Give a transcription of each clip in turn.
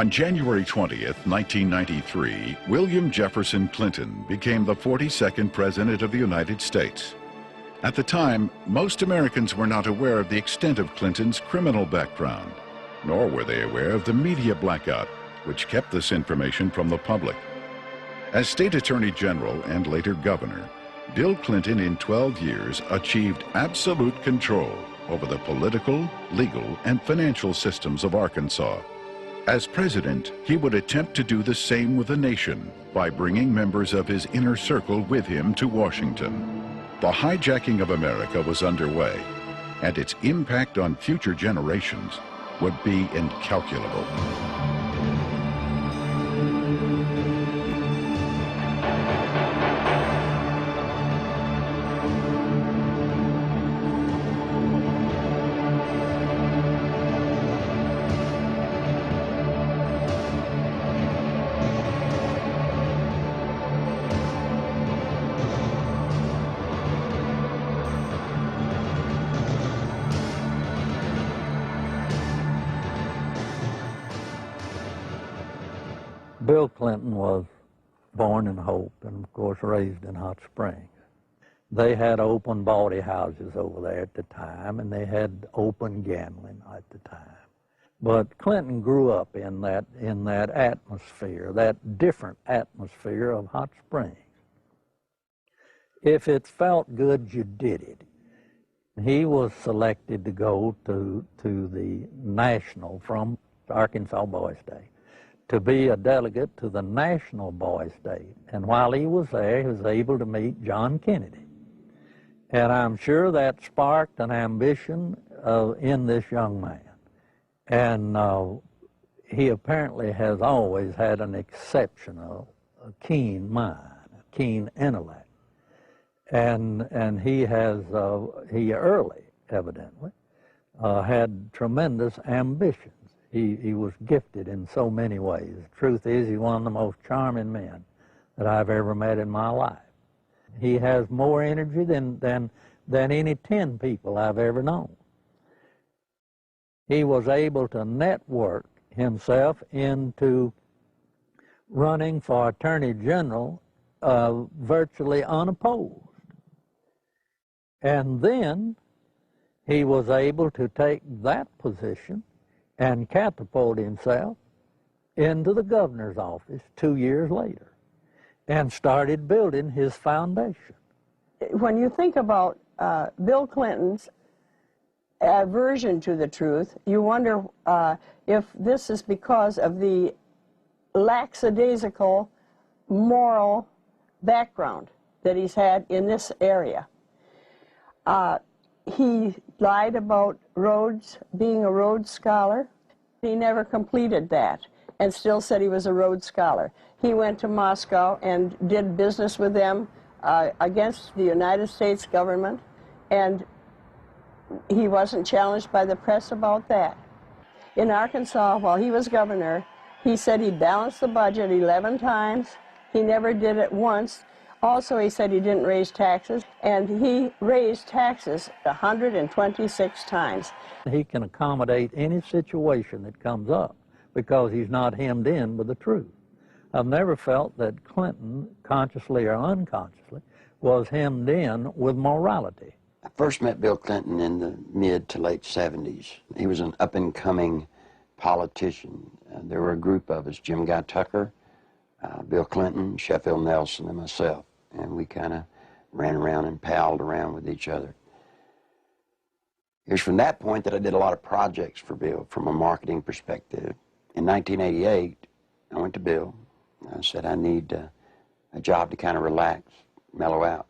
On January 20th, 1993, William Jefferson Clinton became the 42nd President of the United States. At the time, most Americans were not aware of the extent of Clinton's criminal background, nor were they aware of the media blackout, which kept this information from the public. As State Attorney General and later Governor, Bill Clinton in 12 years achieved absolute control over the political, legal, and financial systems of Arkansas. As president, he would attempt to do the same with the nation by bringing members of his inner circle with him to Washington. The hijacking of America was underway, and its impact on future generations would be incalculable. Bill Clinton was born in Hope and, of course, raised in Hot Springs. They had open bawdy houses over there at the time, and they had open gambling at the time. But Clinton grew up in that atmosphere, that different atmosphere of Hot Springs. If it felt good, you did it. He was selected to go to the national from Arkansas Boys Day, to be a delegate to the National Boys Day. And while he was there, he was able to meet John Kennedy. And I'm sure that sparked an ambition in this young man. And he apparently has always had an exceptional, keen mind, a keen intellect. And he early, evidently, had tremendous ambition. He was gifted in so many ways. The truth is, he's one of the most charming men that I've ever met in my life. He has more energy than any 10 people I've ever known. He was able to network himself into running for Attorney General virtually unopposed. And then he was able to take that position and catapult himself into the governor's office 2 years later and started building his foundation. When you think about Bill Clinton's aversion to the truth, you wonder if this is because of the lackadaisical moral background that he's had in this area. He lied about Rhodes, being a Rhodes Scholar. He never completed that and still said he was a Rhodes Scholar. He went to Moscow and did business with them against the United States government, and he wasn't challenged by the press about that. In Arkansas, while he was governor, he said he balanced the budget 11 times. He never did it once. Also, he said he didn't raise taxes, and he raised taxes 126 times. He can accommodate any situation that comes up because he's not hemmed in with the truth. I've never felt that Clinton, consciously or unconsciously, was hemmed in with morality. I first met Bill Clinton in the mid to late 70s. He was an up-and-coming politician. There were a group of us, Jim Guy Tucker, Bill Clinton, Sheffield Nelson, and myself. And we kind of ran around and palled around with each other. It was from that point that I did a lot of projects for Bill from a marketing perspective. In 1988, I went to Bill. I said, I need a job to kind of relax, mellow out.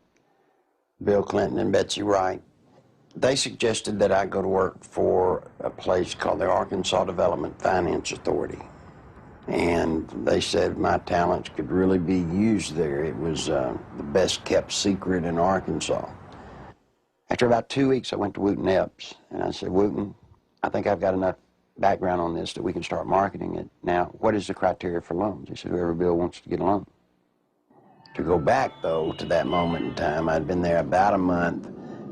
Bill Clinton and Betsy Wright, they suggested that I go to work for a place called the Arkansas Development Finance Authority. And they said my talents could really be used there. It was the best kept secret in Arkansas. After about 2 weeks, I went to Wooten Epps, and I said, Wooten, I think I've got enough background on this that we can start marketing it. Now, what is the criteria for loans? He said, whoever Bill wants to get a loan. To go back, though, to that moment in time, I'd been there about a month,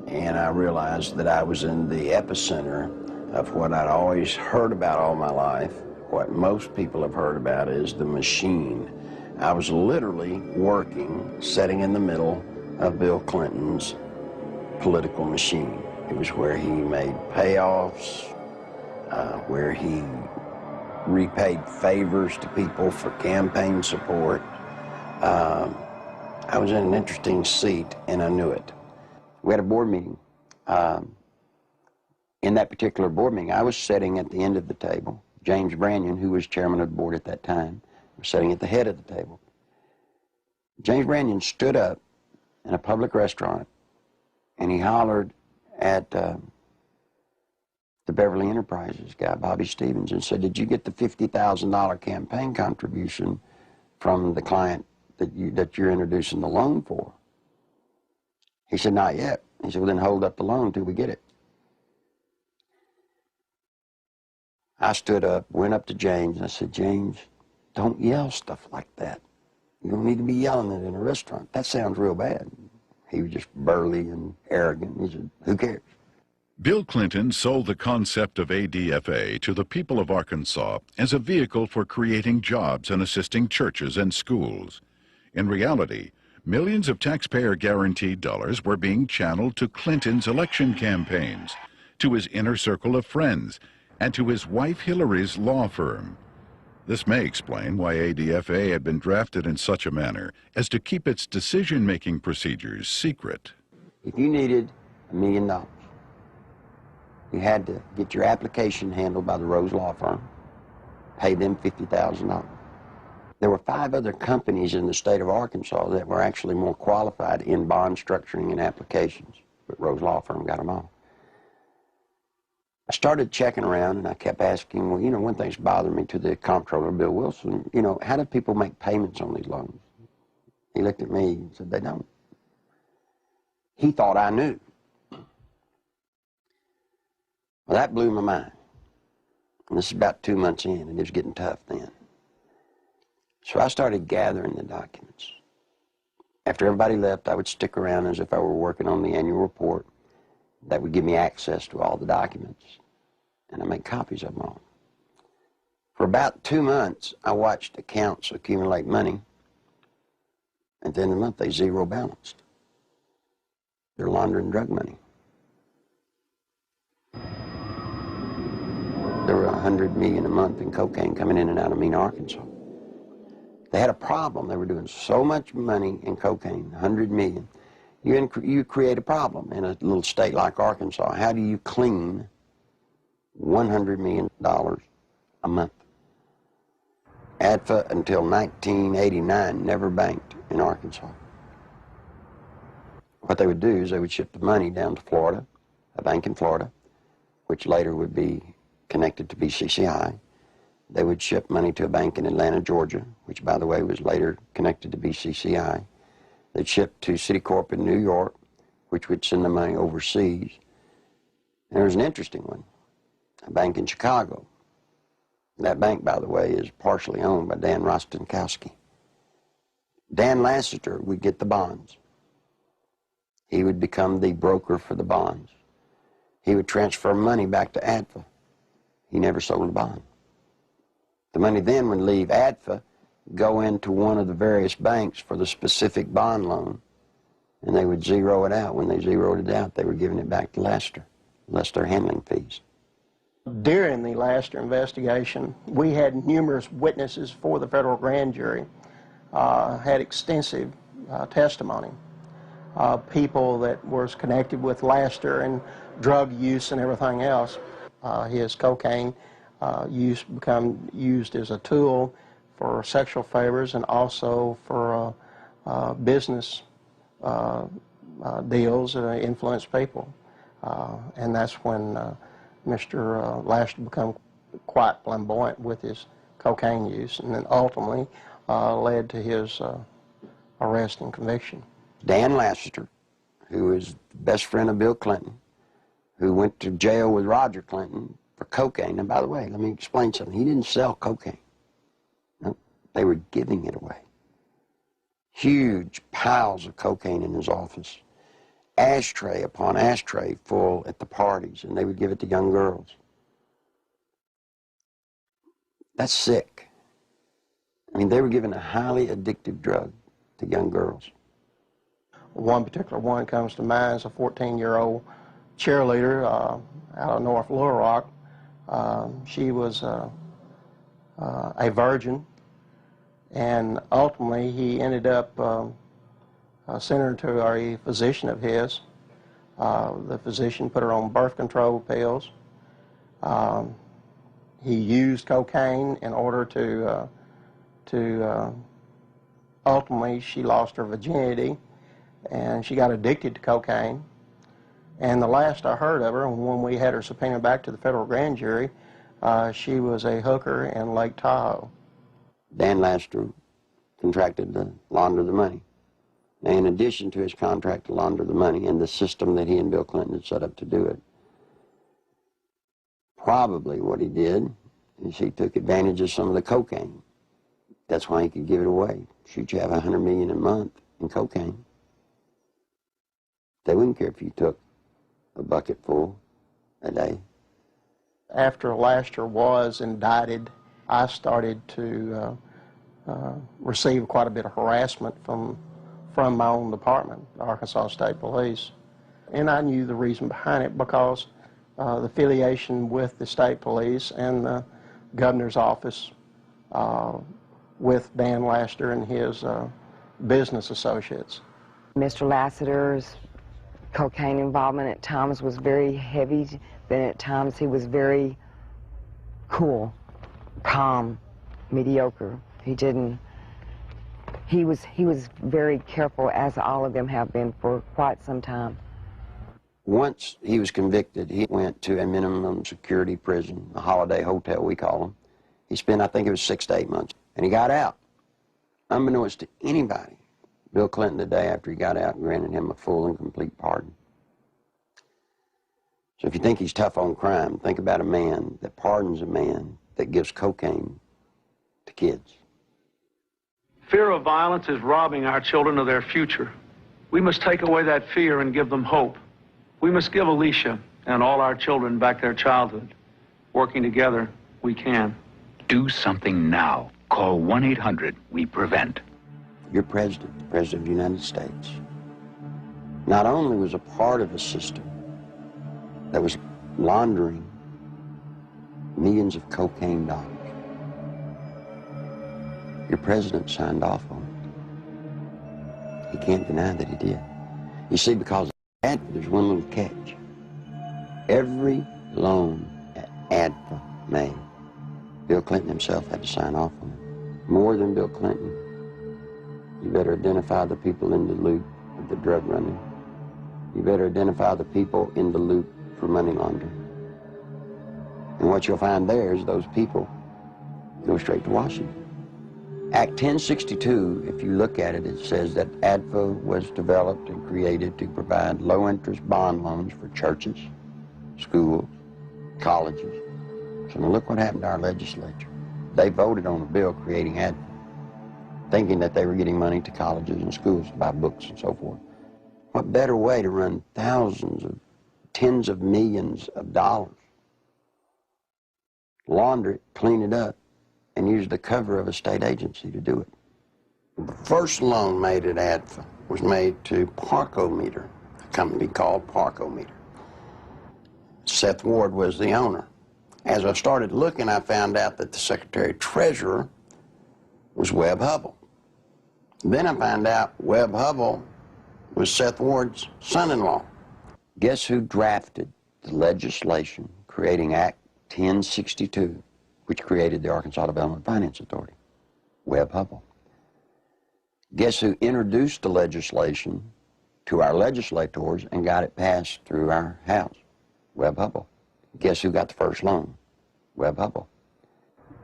and I realized that I was in the epicenter of what I'd always heard about all my life, What most people have heard about is the machine. I was literally working, sitting in the middle of Bill Clinton's political machine. It was where he made payoffs, where he repaid favors to people for campaign support. I was in an interesting seat, and I knew it. We had a board meeting. In that particular board meeting, I was sitting at the end of the table. James Brannion, who was chairman of the board at that time, was sitting at the head of the table. James Brannion stood up in a public restaurant, and he hollered at the Beverly Enterprises guy, Bobby Stevens, and said, "Did you get the $50,000 campaign contribution from the client that you're introducing the loan for?" He said, "Not yet." He said, "Well, then hold up the loan till we get it." I stood up, went up to James, and I said, "James, don't yell stuff like that. You don't need to be yelling it in a restaurant. That sounds real bad." He was just burly and arrogant. He said, "Who cares?" Bill Clinton sold the concept of ADFA to the people of Arkansas as a vehicle for creating jobs and assisting churches and schools. In reality, millions of taxpayer-guaranteed dollars were being channeled to Clinton's election campaigns, to his inner circle of friends, and to his wife Hillary's law firm. This may explain why ADFA had been drafted in such a manner as to keep its decision-making procedures secret. If you needed $1 million, you had to get your application handled by the Rose Law Firm, pay them $50,000. There were 5 other companies in the state of Arkansas that were actually more qualified in bond structuring and applications, but Rose Law Firm got them all. I started checking around, and I kept asking, well, one thing's bothering me, to the comptroller, Bill Wilson, how do people make payments on these loans? He looked at me and said, "They don't." He thought I knew. Well, that blew my mind. And this is about 2 months in, and it was getting tough then. So I started gathering the documents. After everybody left, I would stick around as if I were working on the annual report. That would give me access to all the documents, and I made copies of them all. For about 2 months, I watched accounts accumulate money. At the end of the month, they zero balanced. They're laundering drug money. There were $100 million a month in cocaine coming in and out of Mena, Arkansas. They had a problem. They were doing so much money in cocaine, $100 million. You create a problem in a little state like Arkansas. How do you clean $100 million a month? ADFA, until 1989, never banked in Arkansas. What they would do is they would ship the money down to Florida, a bank in Florida, which later would be connected to BCCI. They would ship money to a bank in Atlanta, Georgia, which, by the way, was later connected to BCCI. They'd ship to Citicorp in New York, which would send the money overseas. And there was an interesting one, a bank in Chicago. That bank, by the way, is partially owned by Dan Rostenkowski. Dan Lassiter would get the bonds. He would become the broker for the bonds. He would transfer money back to ADFA. He never sold a bond. The money then would leave ADFA, go into one of the various banks for the specific bond loan, and they would zero it out. When they zeroed it out, they were giving it back to Lassiter, less their handling fees. During the Lassiter investigation, we had numerous witnesses for the federal grand jury, had extensive testimony. People that was connected with Lassiter and drug use and everything else. His cocaine use become used as a tool for sexual favors and also for business deals that influence people. And that's when Mr. Lassiter became quite flamboyant with his cocaine use, and then ultimately led to his arrest and conviction. Dan Lassiter, who is the best friend of Bill Clinton, who went to jail with Roger Clinton for cocaine. And by the way, let me explain something. He didn't sell cocaine. No, they were giving it away. Huge piles of cocaine in his office. Ashtray upon ashtray full at the parties, and they would give it to young girls. That's sick. I mean, they were giving a highly addictive drug to young girls. One particular one comes to mind is a 14-year-old cheerleader out of North Little Rock. She was a virgin, and ultimately he ended up sending her to a physician of his. The physician put her on birth control pills. He used cocaine in order to ultimately she lost her virginity, and she got addicted to cocaine. And the last I heard of her, when we had her subpoenaed back to the federal grand jury, she was a hooker in Lake Tahoe. Dan Laster contracted to launder the money. Now, in addition to his contract to launder the money and the system that he and Bill Clinton had set up to do it, probably what he did is he took advantage of some of the cocaine. That's why he could give it away. Shoot, you have $100 million a month in cocaine. They wouldn't care if you took a bucket full a day. After Laster was indicted, I started to receive quite a bit of harassment from my own department, the Arkansas State Police. And I knew the reason behind it because the affiliation with the state police and the governor's office with Dan Laster and his business associates. Mr. Lassiter's cocaine involvement at times was very heavy, then at times he was very cool, calm, mediocre. He was very careful, as all of them have been for quite some time. Once he was convicted, he went to a minimum security prison, a holiday hotel we call them. He spent, I think it was 6 to 8 months, and he got out. Unbeknownst to anybody, Bill Clinton, the day after he got out, granted him a full and complete pardon. So if you think he's tough on crime, think about a man that pardons a man that gives cocaine to kids. Fear of violence is robbing our children of their future. We must take away that fear and give them hope. We must give Alicia and all our children back their childhood. Working together, we can. Do something now. Call 1-800-WE-PREVENT. Your president, the President of the United States, not only was a part of a system that was laundering millions of cocaine dollars, your president signed off on it. He can't deny that he did. You see, because of that, there's one little catch. Every loan that ADFA made, Bill Clinton himself had to sign off on it. More than Bill Clinton, you better identify the people in the loop of the drug running. You better identify the people in the loop for money laundering. And what you'll find there is those people go straight to Washington. Act 1062, if you look at it, it says that ADFA was developed and created to provide low-interest bond loans for churches, schools, colleges. So now look what happened to our legislature. They voted on a bill creating ADFA, thinking that they were getting money to colleges and schools to buy books and so forth. What better way to run thousands of, tens of millions of dollars, launder it, clean it up, and use the cover of a state agency to do it. The first loan made at ADFA was made to Parkometer, a company called Parkometer. Seth Ward was the owner. As I started looking, I found out that the Secretary Treasurer was Webb Hubbell. Then I found out Webb Hubbell was Seth Ward's son-in-law. Guess who drafted the legislation creating Act 1062, which created the Arkansas Development Finance Authority? Webb Hubbell. Guess who introduced the legislation to our legislators and got it passed through our House? Webb Hubbell. Guess who got the first loan? Webb Hubbell.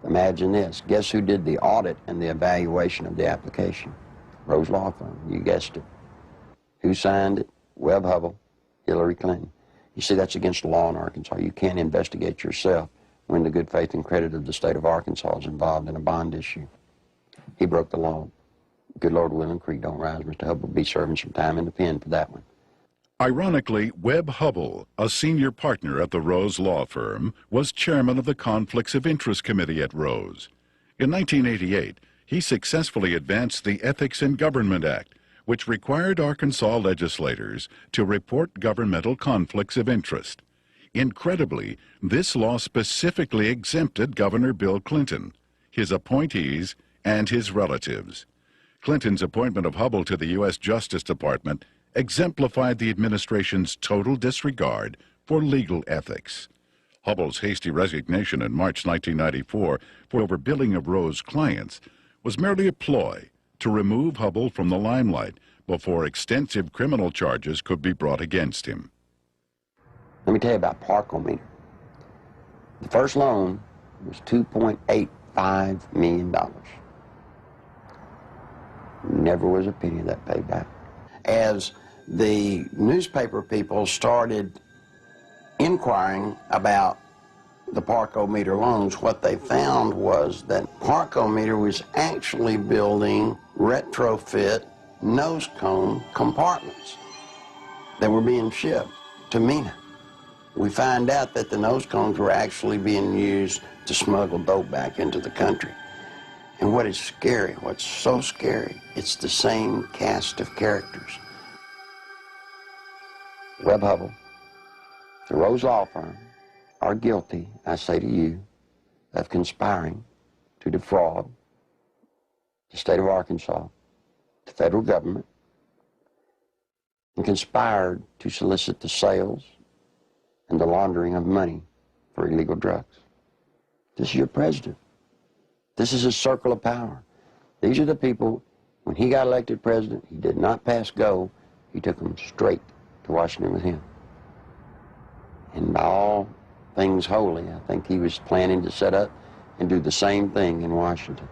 Imagine this. Guess who did the audit and the evaluation of the application? Rose Law Firm. You guessed it. Who signed it? Webb Hubbell, Hillary Clinton. You see, that's against the law in Arkansas. You can't investigate yourself when the good faith and credit of the state of Arkansas is involved in a bond issue. He broke the law. Good Lord willing, creek don't rise. Mr. Hubbell will be serving some time in the pen for that one. Ironically, Webb Hubbell, a senior partner at the Rose law firm, was chairman of the Conflicts of Interest Committee at Rose. In 1988, he successfully advanced the Ethics in Government Act, which required Arkansas legislators to report governmental conflicts of interest. Incredibly, this law specifically exempted Governor Bill Clinton, his appointees, and his relatives. Clinton's appointment of Hubbell to the U.S. Justice Department exemplified the administration's total disregard for legal ethics. Hubbell's hasty resignation in March 1994 for overbilling of Rose clients was merely a ploy to remove Hubbell from the limelight before extensive criminal charges could be brought against him. Let me tell you about Parkometer. The first loan was $2.85 million. Never was a penny of that paid back. As the newspaper people started inquiring about the Parkometer loans, what they found was that Parkometer was actually building retrofit nose cone compartments that were being shipped to MENA. We find out that the nose cones were actually being used to smuggle dope back into the country. And what is scary, what's so scary, it's the same cast of characters. Webb Hubbell, the Rose Law Firm, are guilty, I say to you, of conspiring to defraud the state of Arkansas, the federal government, and conspired to solicit the sales and the laundering of money for illegal drugs. This is your president. This is his circle of power. These are the people, when he got elected president, he did not pass go. He took them straight to Washington with him. And by all things holy, I think he was planning to set up and do the same thing in Washington.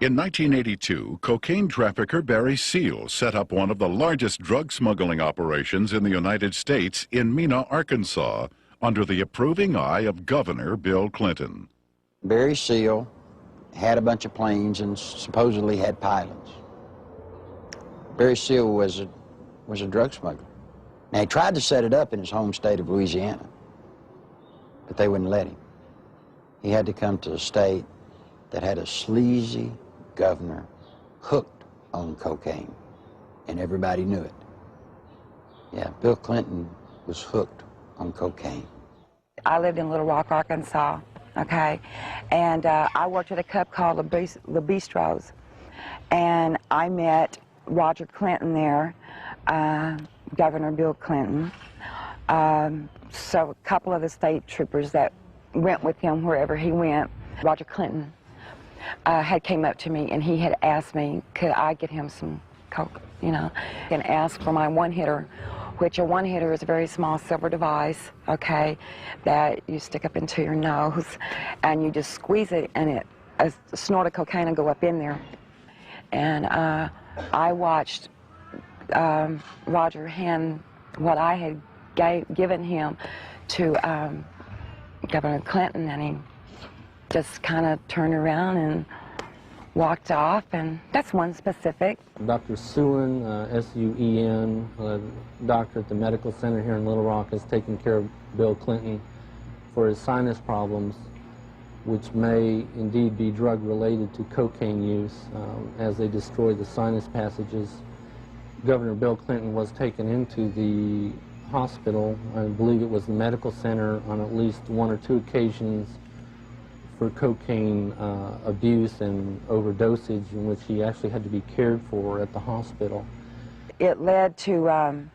In 1982, cocaine trafficker Barry Seal set up one of the largest drug smuggling operations in the United States in Mena, Arkansas, under the approving eye of Governor Bill Clinton. Barry Seal had a bunch of planes and supposedly had pilots. Barry Seal was a drug smuggler. Now, he tried to set it up in his home state of Louisiana, but they wouldn't let him. He had to come to a state that had a sleazy governor hooked on cocaine, and everybody knew it. Yeah, Bill Clinton was hooked on cocaine. I lived in Little Rock, Arkansas, okay? And I worked at a club called Le Bistros, and I met Roger Clinton there, Governor Bill Clinton. So a couple of the state troopers that went with him wherever he went. Roger Clinton had came up to me and he had asked me, could I get him some coke, you know, and asked for my one-hitter, which a one-hitter is a very small silver device, okay, that you stick up into your nose and you just squeeze it and a snort of cocaine will go up in there. And I watched Roger hand what I had given him to Governor Clinton, and he just kind of turned around and walked off, and that's one specific. Dr. Suen, S-U-E-N, doctor at the medical center here in Little Rock, has taken care of Bill Clinton for his sinus problems, which may indeed be drug-related to cocaine use as they destroy the sinus passages. Governor Bill Clinton was taken into the hospital, I believe it was the medical center, on at least one or two occasions for cocaine abuse and overdosage, in which he actually had to be cared for at the hospital. It led to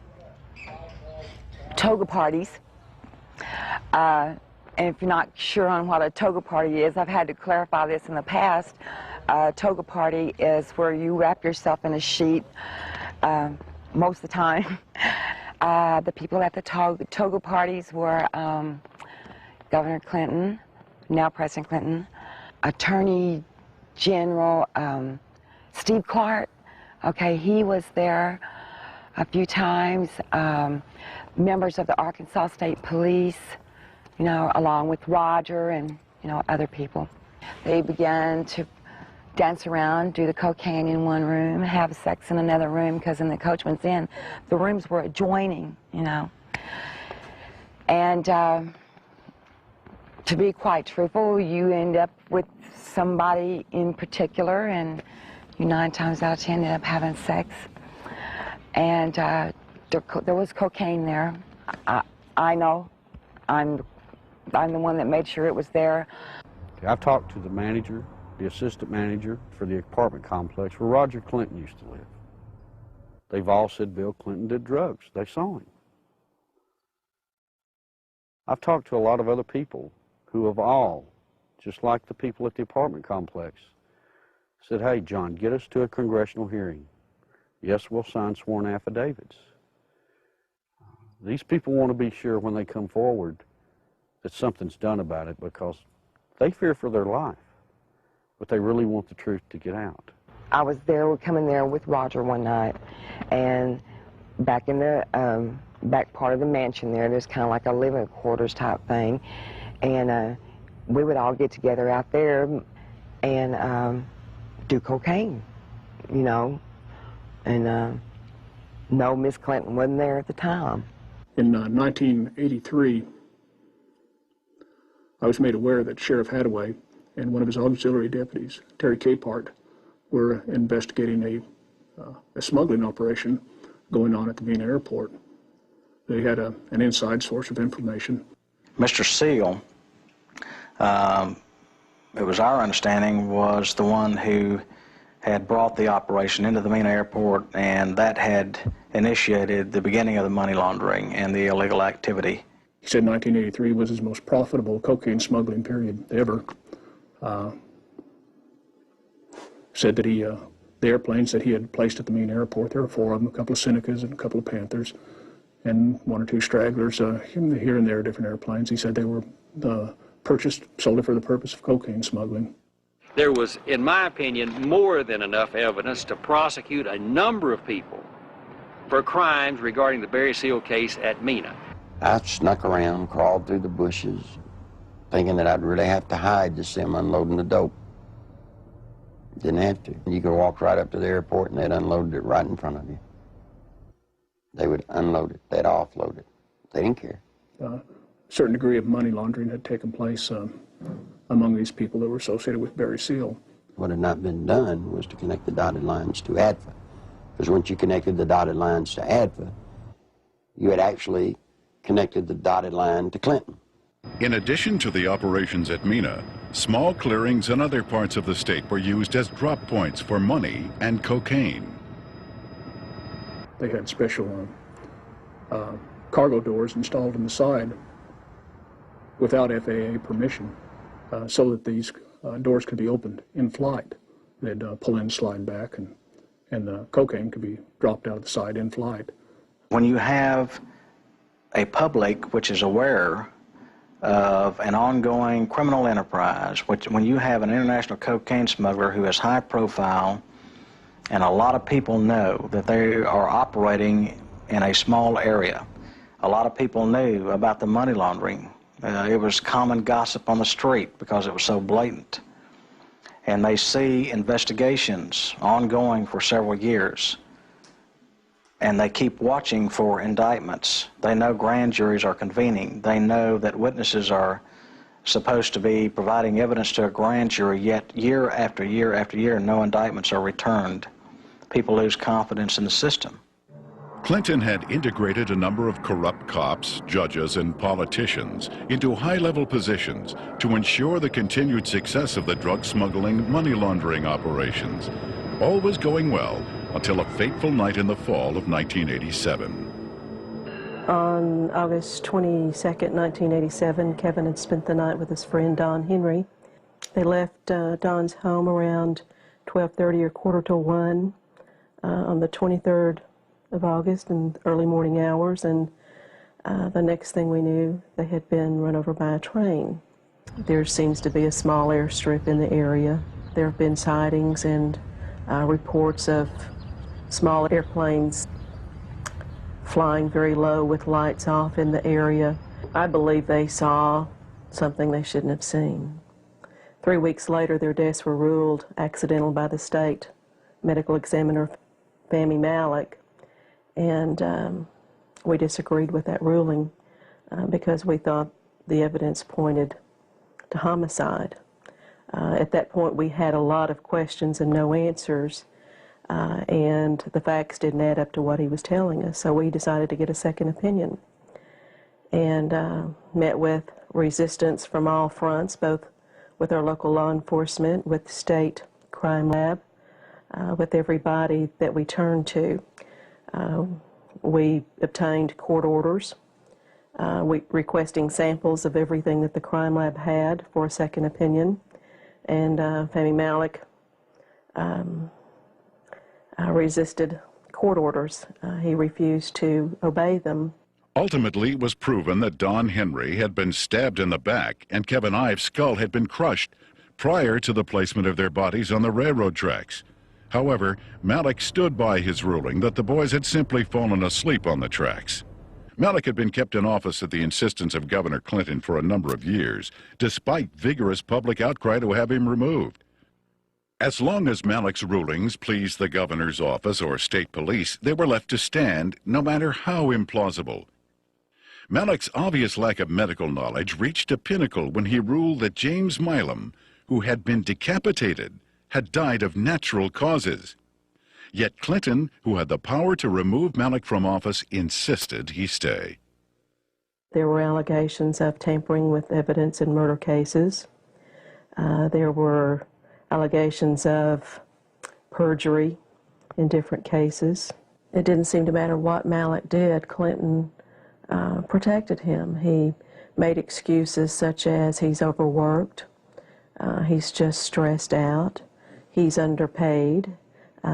toga parties. And if you're not sure on what a toga party is, I've had to clarify this in the past. A toga party is where you wrap yourself in a sheet most of the time. The people at the toga parties were Governor Clinton, now President Clinton, Attorney General Steve Clark. Okay, he was there a few times. Members of the Arkansas State Police, you know, along with Roger and, you know, other people. They began to dance around, do the cocaine in one room, have sex in another room, because in the Coachman's Inn, the rooms were adjoining, you know. And to be quite truthful, you end up with somebody in particular, and you 9 times out of 10 end up having sex. And there was cocaine there. I know. I'm the one that made sure it was there. I've talked to the manager, the assistant manager for the apartment complex where Roger Clinton used to live. They've all said Bill Clinton did drugs. They saw him. I've talked to a lot of other people who have all, just like the people at the apartment complex, said, hey, John, get us to a congressional hearing. Yes, we'll sign sworn affidavits. These people want to be sure when they come forward that something's done about it, because they fear for their life, but they really want the truth to get out. I was there, coming there with Roger one night, and back in the back part of the mansion there's kind of like a living quarters type thing, and we would all get together out there and do cocaine, you know, and no, Miss Clinton wasn't there at the time. In 1983, I was made aware that Sheriff Hadaway and one of his auxiliary deputies, Terry Capehart, were investigating a smuggling operation going on at the Mena Airport. They had an inside source of information. Mr. Seal, it was our understanding, was the one who had brought the operation into the Mena Airport, and that had initiated the beginning of the money laundering and the illegal activity. He said 1983 was his most profitable cocaine smuggling period ever. Said that the airplanes that he had placed at the Mena Airport, there were 4 of them, a couple of Senecas and a couple of Panthers, and 1 or 2 stragglers here and there, different airplanes. He said they were purchased solely for the purpose of cocaine smuggling. There was, in my opinion, more than enough evidence to prosecute a number of people for crimes regarding the Barry Seal case at Mena. I snuck around, crawled through the bushes, thinking that I'd really have to hide to see them unloading the dope. Didn't have to. You could walk right up to the airport and they'd unload it right in front of you. They would unload it, they'd offload it. They didn't care. A certain degree of money laundering had taken place among these people that were associated with Barry Seal. What had not been done was to connect the dotted lines to ADFA. Because once you connected the dotted lines to ADFA, you had actually connected the dotted line to Clinton. In addition to the operations at Mena, small clearings in other parts of the state were used as drop points for money and cocaine. They had special cargo doors installed on the side without FAA permission, so that these doors could be opened in flight. They'd pull in, slide back, and the cocaine could be dropped out of the side in flight. When you have a public which is aware of an ongoing criminal enterprise, when you have an international cocaine smuggler who is high profile, and a lot of people know that they are operating in a small area. A lot of people knew about the money laundering. It was common gossip on the street because it was so blatant. And they see investigations ongoing for several years. And they keep watching for indictments. They know grand juries are convening. They know that witnesses are supposed to be providing evidence to a grand jury, yet year after year after year, no indictments are returned. People lose confidence in the system. Clinton had integrated a number of corrupt cops, judges, and politicians into high-level positions to ensure the continued success of the drug smuggling, money laundering operations. All was going well until a fateful night in the fall of 1987. On August 22nd, 1987, Kevin had spent the night with his friend Don Henry. They left Don's home around 12:30 or 1:45 on the 23rd of August in the early morning hours, and the next thing we knew, they had been run over by a train. There seems to be a small airstrip in the area. There have been sightings and reports of small airplanes flying very low with lights off in the area. I believe they saw something they shouldn't have seen. 3 weeks later, their deaths were ruled accidental by the state medical examiner, Fahmy Malek, and we disagreed with that ruling because we thought the evidence pointed to homicide. At that point, we had a lot of questions and no answers, and the facts didn't add up to what he was telling us, so we decided to get a second opinion and met with resistance from all fronts, both with our local law enforcement, with the state crime lab, with everybody that we turned to. We obtained court orders requesting samples of everything that the crime lab had for a second opinion, and Fahmy Malek resisted court orders. He refused to obey them. Ultimately, it was proven that Don Henry had been stabbed in the back and Kevin Ives' skull had been crushed prior to the placement of their bodies on the railroad tracks. However, Malek stood by his ruling that the boys had simply fallen asleep on the tracks. Malek had been kept in office at the insistence of Governor Clinton for a number of years, despite vigorous public outcry to have him removed. As long as Malek's rulings pleased the governor's office or state police, they were left to stand, no matter how implausible. Malek's obvious lack of medical knowledge reached a pinnacle when he ruled that James Milam, who had been decapitated, had died of natural causes. Yet Clinton, who had the power to remove Malek from office, insisted he stay. There were allegations of tampering with evidence in murder cases. There were allegations of perjury in different cases. It didn't seem to matter what Malek did. Clinton protected him. He made excuses such as he's overworked, he's just stressed out, he's underpaid.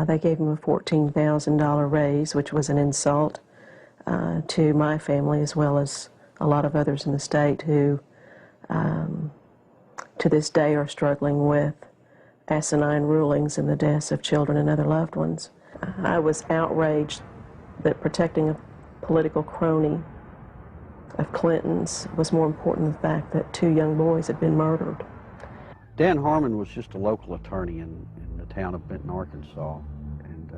They gave him a $14,000 raise, which was an insult to my family as well as a lot of others in the state who to this day are struggling with asinine rulings in the deaths of children and other loved ones. I was outraged that protecting a political crony of Clinton's was more important than the fact that 2 young boys had been murdered. Dan Harmon was just a local attorney in the town of Benton, Arkansas. And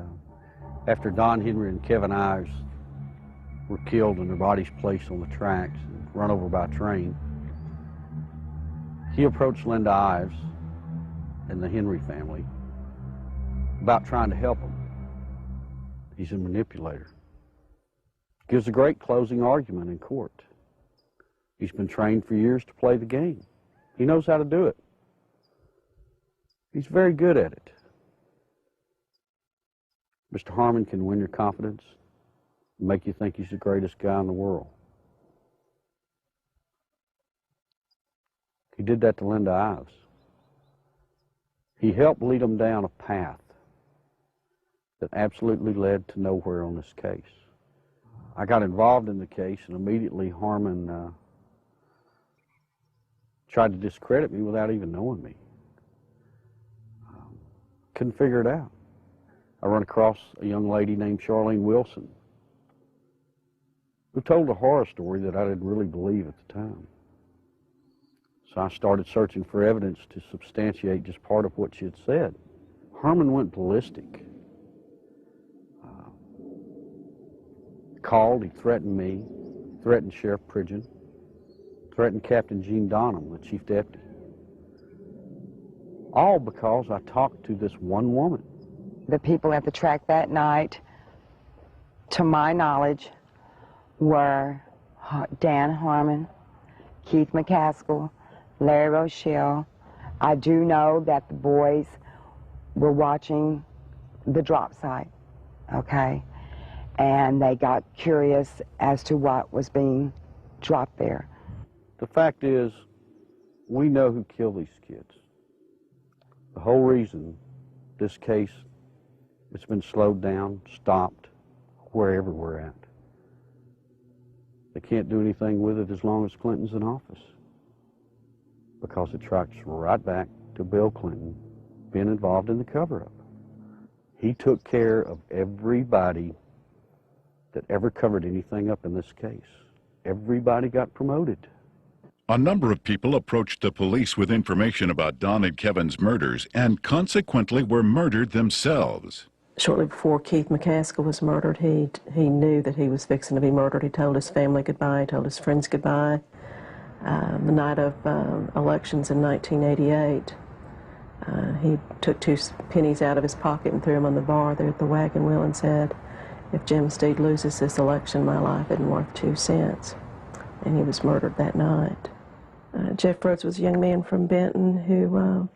after Don Henry and Kevin Ives were killed and their bodies placed on the tracks and run over by train, he approached Linda Ives and the Henry family about trying to help them. He's a manipulator. Gives a great closing argument in court. He's been trained for years to play the game. He knows how to do it. He's very good at it. Mr. Harmon can win your confidence and make you think he's the greatest guy in the world. He did that to Linda Ives. He helped lead them down a path that absolutely led to nowhere on this case. I got involved in the case, and immediately Harmon tried to discredit me without even knowing me. Couldn't figure it out. I run across a young lady named Charlene Wilson, who told a horror story that I didn't really believe at the time. So I started searching for evidence to substantiate just part of what she had said. Harmon went ballistic. Called, he threatened me, threatened Sheriff Pridgeon, threatened Captain Gene Donham, the chief deputy. All because I talked to this one woman. The people at the track that night, to my knowledge, were Dan Harmon, Keith McCaskill, Larry Rochelle. I do know that the boys were watching the drop site, okay? And they got curious as to what was being dropped there. The fact is, we know who killed these kids. The whole reason this case has been slowed down, stopped, wherever we're at. They can't do anything with it as long as Clinton's in office, because it tracks right back to Bill Clinton being involved in the cover-up. He took care of everybody that ever covered anything up in this case. Everybody got promoted. A number of people approached the police with information about Don and Kevin's murders and consequently were murdered themselves. Shortly before Keith McCaskill was murdered, he knew that he was fixing to be murdered. He told his family goodbye, told his friends goodbye. The night of elections in 1988, he took 2 pennies out of his pocket and threw them on the bar there at the Wagon Wheel and said, "If Jim Steed loses this election, my life isn't worth 2 cents." And he was murdered that night. Jeff Rhodes was a young man from Benton who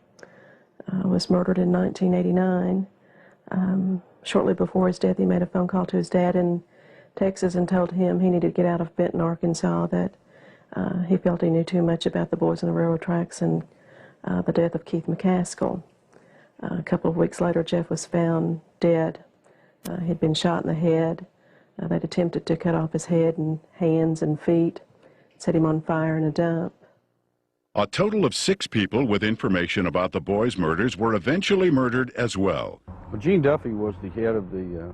was murdered in 1989. Shortly before his death, he made a phone call to his dad in Texas and told him he needed to get out of Benton, Arkansas, that he felt he knew too much about the boys on the railroad tracks and the death of Keith McCaskill. A couple of weeks later, Jeff was found dead. He'd been shot in the head. They'd attempted to cut off his head and hands and feet, set him on fire in a dump. A total of 6 people with information about the boys' murders were eventually murdered as well. Well, Jean Duffy was the head of the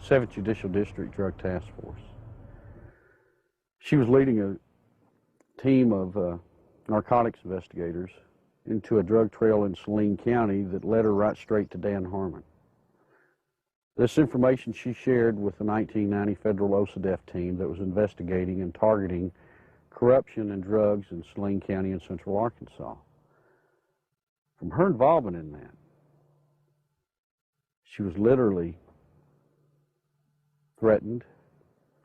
7th Judicial District Drug Task Force. She was leading a team of narcotics investigators into a drug trail in Saline County that led her right straight to Dan Harmon. This information she shared with the 1990 federal OCDETF team that was investigating and targeting corruption and drugs in Saline County in central Arkansas. From her involvement in that, she was literally threatened,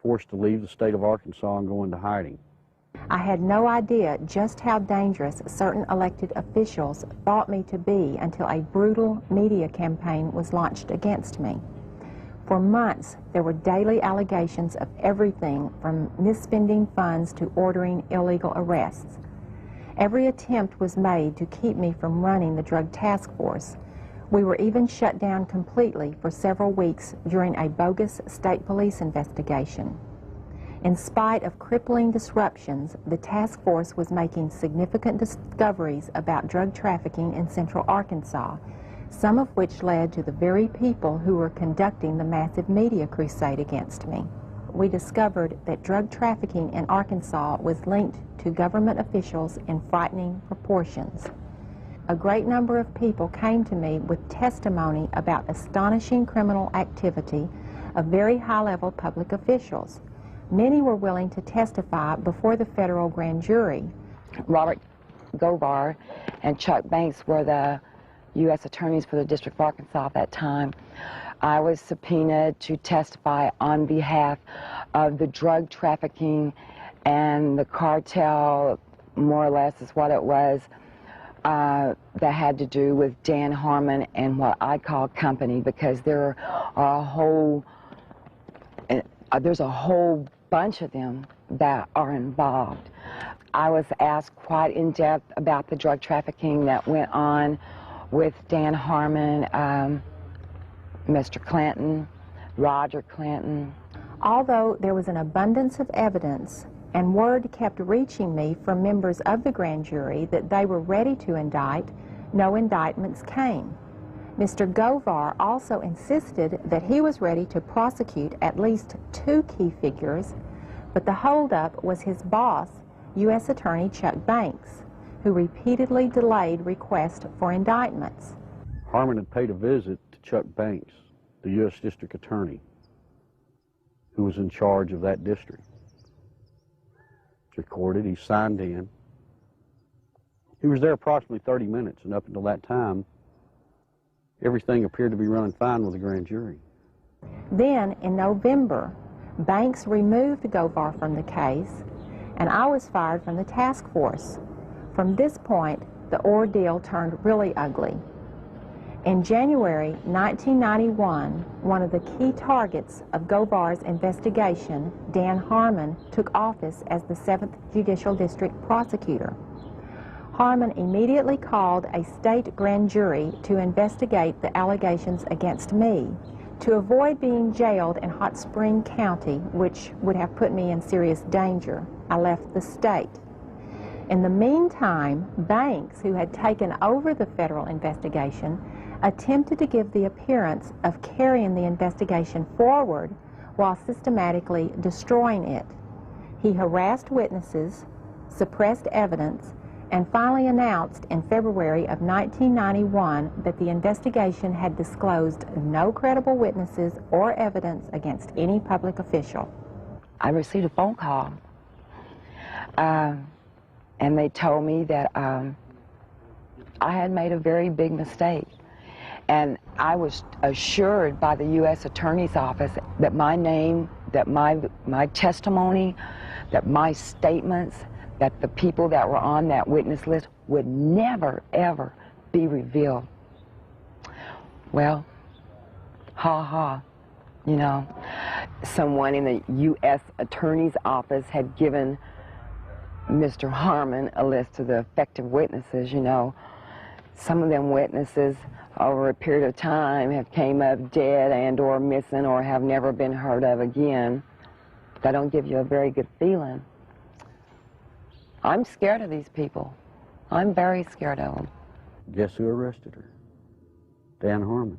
forced to leave the state of Arkansas and go into hiding. I had no idea just how dangerous certain elected officials thought me to be until a brutal media campaign was launched against me. For months, there were daily allegations of everything from misspending funds to ordering illegal arrests. Every attempt was made to keep me from running the drug task force. We were even shut down completely for several weeks during a bogus state police investigation. In spite of crippling disruptions, the task force was making significant discoveries about drug trafficking in central Arkansas, some of which led to the very people who were conducting the massive media crusade against me. We discovered that drug trafficking in Arkansas was linked to government officials in frightening proportions. A great number of people came to me with testimony about astonishing criminal activity of very high-level public officials. Many were willing to testify before the federal grand jury. Robert Govar and Chuck Banks were the U.S. attorneys for the District of Arkansas at that time. I was subpoenaed to testify on behalf of the drug trafficking and the cartel, more or less is what it was, that had to do with Dan Harmon and what I call company, because there are there's a whole bunch of them that are involved. I was asked quite in depth about the drug trafficking that went on with Dan Harmon, Mr. Clinton, Roger Clinton. Although there was an abundance of evidence and word kept reaching me from members of the grand jury that they were ready to indict, no indictments came. Mr. Govar also insisted that he was ready to prosecute at least 2 key figures, but the holdup was his boss, U.S. Attorney Chuck Banks, who repeatedly delayed requests for indictments. Harmon had paid a visit to Chuck Banks, the U.S. District Attorney, who was in charge of that district. It's recorded, he signed in. He was there approximately 30 minutes, and up until that time, everything appeared to be running fine with the grand jury. Then, in November, Banks removed Govar from the case, and I was fired from the task force. From this point, the ordeal turned really ugly. In January 1991, one of the key targets of Govar's investigation, Dan Harmon, took office as the 7th Judicial District Prosecutor. Harmon immediately called a state grand jury to investigate the allegations against me. To avoid being jailed in Hot Spring County, which would have put me in serious danger, I left the state. In the meantime, Banks, who had taken over the federal investigation, attempted to give the appearance of carrying the investigation forward while systematically destroying it. He harassed witnesses, suppressed evidence, and finally announced in February of 1991 that the investigation had disclosed no credible witnesses or evidence against any public official. I received a phone call, and they told me that I had made a very big mistake. And I was assured by the U.S. Attorney's Office that my name, that my testimony, that my statements, that the people that were on that witness list would never, ever be revealed. Well, ha ha, you know. Someone in the U.S. Attorney's Office had given Mr. Harmon a list of the effective witnesses, you know. Some of them witnesses over a period of time have came up dead and or missing or have never been heard of again. That don't give you a very good feeling. I'm scared of these people. I'm very scared of them. Guess who arrested her? Dan Harmon.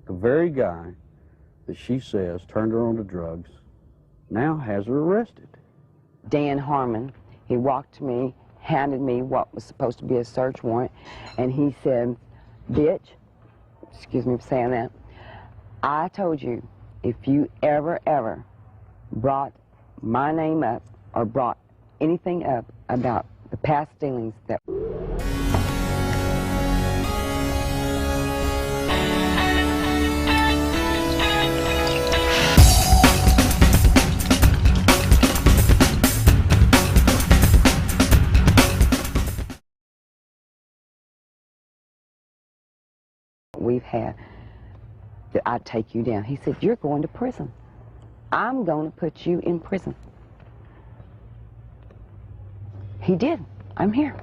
The very guy that she says turned her on to drugs now has her arrested. Dan Harmon, he walked to me, handed me what was supposed to be a search warrant, and he said, "Bitch," excuse me for saying that, "I told you if you ever brought my name up or brought anything up about the past dealings that..." we've had, that I'd take you down. He said, "You're going to prison. I'm going to put you in prison." He did. I'm here.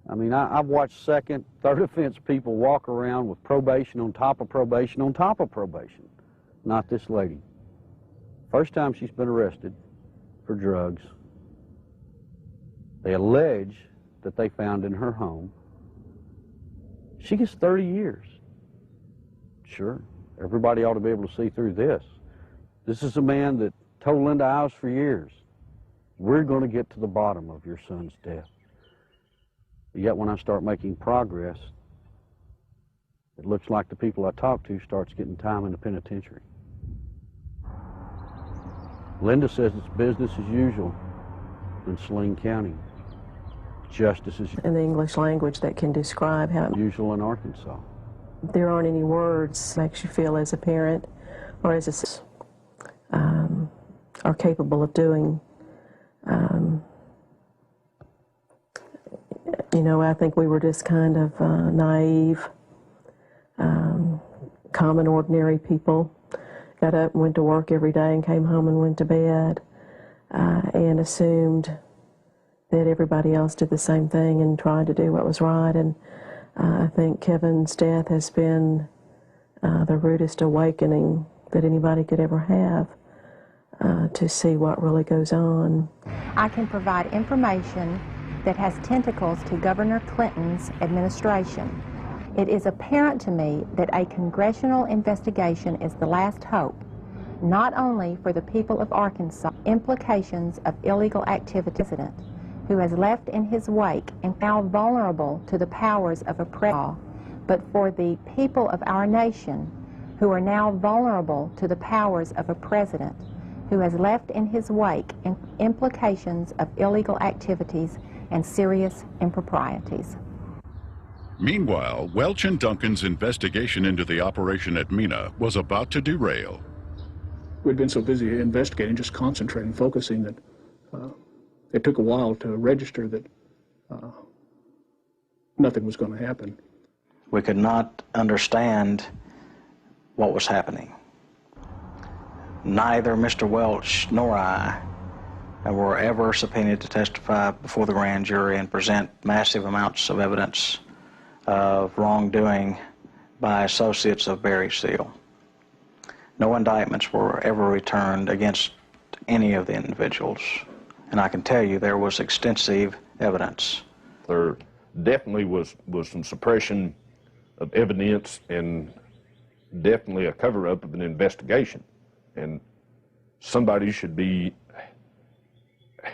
I mean, I've watched second, third offense people walk around with probation on top of probation on top of probation. Not this lady. First time she's been arrested for drugs. They allege that they found in her home. She gets 30 years. Sure, everybody ought to be able to see through this. This is a man that told Linda Iles for years, "We're going to get to the bottom of your son's death." Yet when I start making progress, it looks like the people I talk to starts getting time in the penitentiary. Linda says it's business as usual in Saline County. Justice as in the English language that can describe how usual in Arkansas. There aren't any words that makes you feel as a parent or as a are capable of doing. You know, I think we were just kind of naive, common, ordinary people. Got up and went to work every day and came home and went to bed and assumed that everybody else did the same thing and tried to do what was right. And I think Kevin's death has been the rudest awakening that anybody could ever have to see what really goes on. I can provide information that has tentacles to Governor Clinton's administration. It is apparent to me that a congressional investigation is the last hope, not only for the people of Arkansas, implications of illegal activity, who has left in his wake and now vulnerable to the powers of oppression, but for the people of our nation who are now vulnerable to the powers of a president who has left in his wake implications of illegal activities and serious improprieties. Meanwhile, Welch and Duncan's investigation into the operation at Mena was about to derail. We'd been so busy investigating, just concentrating, focusing, that it took a while to register that nothing was going to happen. We could not understand what was happening. Neither Mr. Welch nor I were ever subpoenaed to testify before the grand jury and present massive amounts of evidence of wrongdoing by associates of Barry Seal. No indictments were ever returned against any of the individuals, and I can tell you there was extensive evidence. There definitely was some suppression of evidence and definitely a cover-up of an investigation, and somebody should be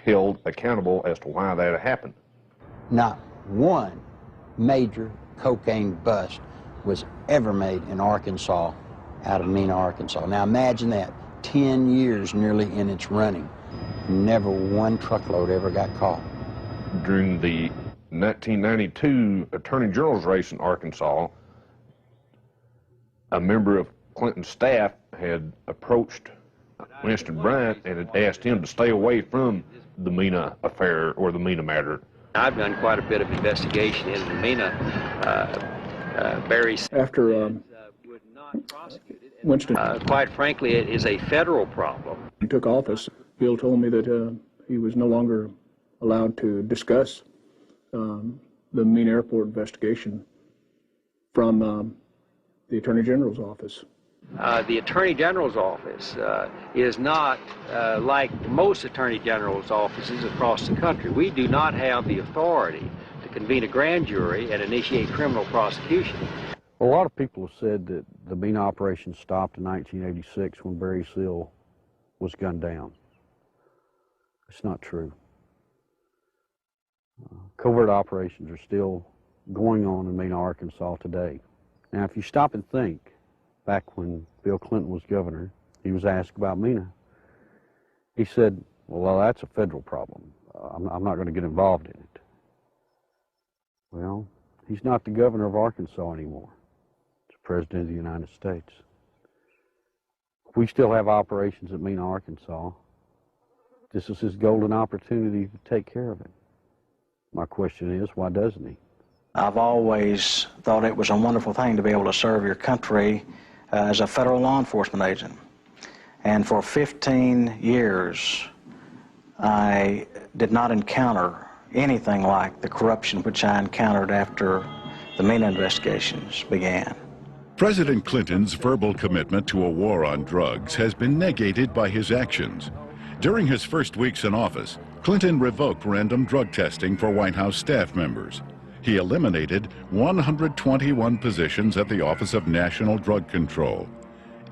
held accountable as to why that happened. Not one major cocaine bust was ever made in Arkansas out of Mena, Arkansas. Now imagine that, 10 years nearly in its running. Never one truckload ever got caught. During the 1992 Attorney General's race in Arkansas, a member of Clinton's staff had approached Winston Bryant and had asked him to stay away from the Mena affair or the Mena matter. I've done quite a bit of investigation into the Mena Barry. After Winston quite frankly, it is a federal problem. He took office, Bill told me that he was no longer allowed to discuss the Mena Airport investigation from the Attorney General's office. The Attorney General's office is not like most Attorney General's offices across the country. We do not have the authority to convene a grand jury and initiate criminal prosecution. A lot of people have said that the Mena operation stopped in 1986 when Barry Seal was gunned down. It's not true. Covert operations are still going on in Mena, Arkansas today. Now, if you stop and think, back when Bill Clinton was governor, he was asked about Mena. He said, well, that's a federal problem. I'm not going to get involved in it. Well, he's not the governor of Arkansas anymore. He's the president of the United States. We still have operations at Mena, Arkansas. This is his golden opportunity to take care of it. My question is, why doesn't he? I've always thought it was a wonderful thing to be able to serve your country as a federal law enforcement agent. And for 15 years, I did not encounter anything like the corruption which I encountered after the Mena investigations began. President Clinton's verbal commitment to a war on drugs has been negated by his actions. During his first weeks in office, Clinton revoked random drug testing for White House staff members. He eliminated 121 positions at the Office of National Drug Control.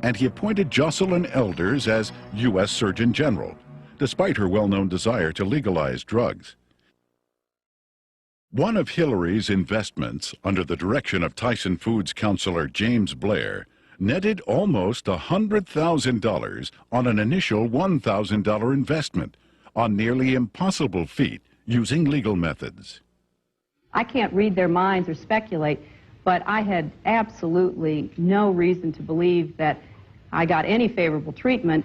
And he appointed Jocelyn Elders as U.S. Surgeon General, despite her well-known desire to legalize drugs. One of Hillary's investments, under the direction of Tyson Foods counselor James Blair, netted almost $100,000 on an initial $1,000 investment, a nearly impossible feat using legal methods. I can't read their minds or speculate, but I had absolutely no reason to believe that I got any favorable treatment.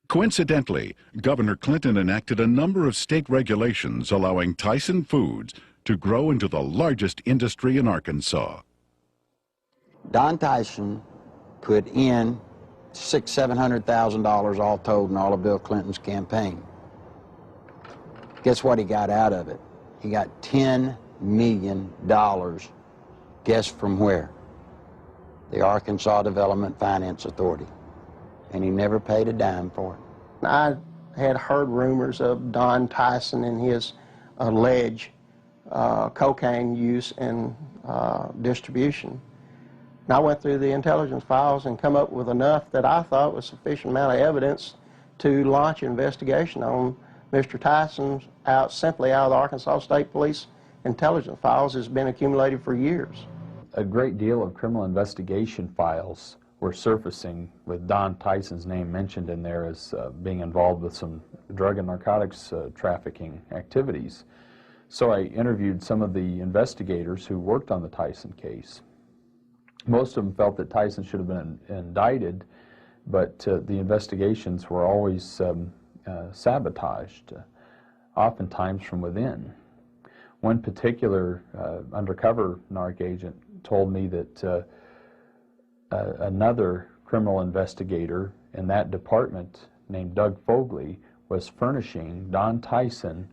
Coincidentally, Governor Clinton enacted a number of state regulations allowing Tyson Foods to grow into the largest industry in Arkansas. Don Tyson put in $600,000-700,000 all told in all of Bill Clinton's campaign. Guess what he got out of it? He got $10 million. Guess from where? The Arkansas Development Finance Authority. And he never paid a dime for it. I had heard rumors of Don Tyson and his alleged cocaine use and distribution. And I went through the intelligence files and come up with enough that I thought was sufficient amount of evidence to launch an investigation on Mr. Tyson simply out of the Arkansas State Police intelligence files has been accumulated for years. A great deal of criminal investigation files were surfacing with Don Tyson's name mentioned in there as being involved with some drug and narcotics trafficking activities. So I interviewed some of the investigators who worked on the Tyson case. Most of them felt that Tyson should have been indicted, but the investigations were always sabotaged, oftentimes from within. One particular undercover narc agent told me that another criminal investigator in that department named Doug Fogley was furnishing Don Tyson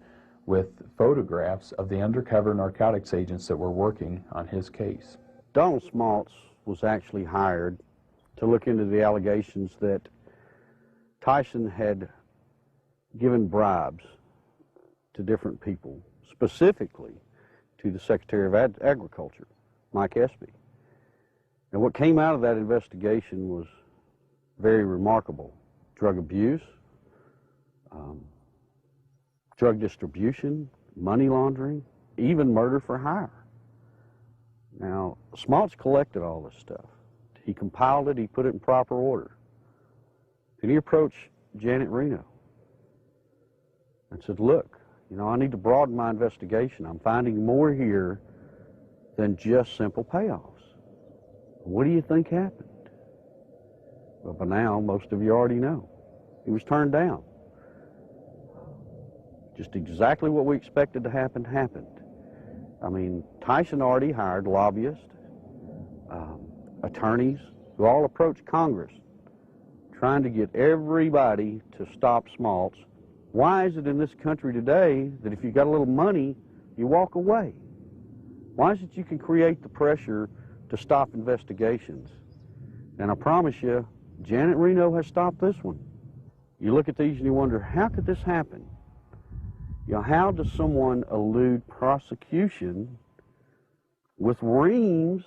with photographs of the undercover narcotics agents that were working on his case. Donald Smaltz was actually hired to look into the allegations that Tyson had given bribes to different people, specifically to the Secretary of Agriculture, Mike Espy. And what came out of that investigation was very remarkable. Drug abuse, drug distribution, money laundering, even murder for hire. Now, Smaltz collected all this stuff. He compiled it, he put it in proper order. And he approached Janet Reno and said, look, you know, I need to broaden my investigation. I'm finding more here than just simple payoffs. What do you think happened? Well, by now, most of you already know. He was turned down. Just exactly what we expected to happen happened. I mean, Tyson already hired lobbyists, attorneys, who all approached Congress trying to get everybody to stop Smaltz. Why is it in this country today that if you got a little money, you walk away? Why is it you can create the pressure to stop investigations? And I promise you, Janet Reno has stopped this one. You look at these and you wonder, how could this happen? You know, how does someone elude prosecution with reams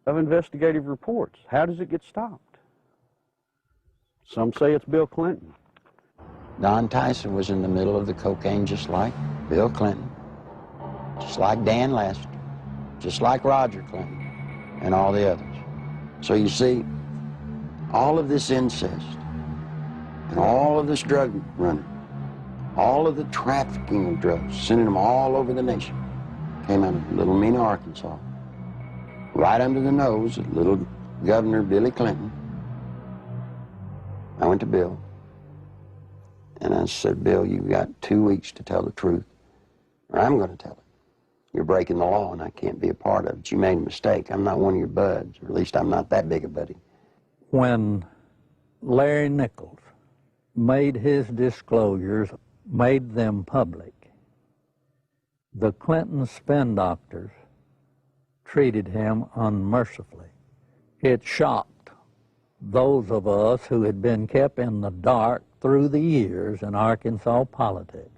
of investigative reports? How does it get stopped? Some say it's Bill Clinton. Don Tyson was in the middle of the cocaine just like Bill Clinton, just like Dan Lester, just like Roger Clinton, and all the others. So you see, all of this incest, and all of this drug running, all of the trafficking of drugs, sending them all over the nation, came out of Little Mena, Arkansas, right under the nose of little Governor Billy Clinton. I went to Bill, and I said, Bill, you've got 2 weeks to tell the truth, or I'm going to tell it. You're breaking the law, and I can't be a part of it. You made a mistake. I'm not one of your buds, or at least I'm not that big a buddy. When Larry Nichols made his disclosures, made them public, the Clinton spin doctors treated him unmercifully. It shocked those of us who had been kept in the dark through the years in Arkansas politics.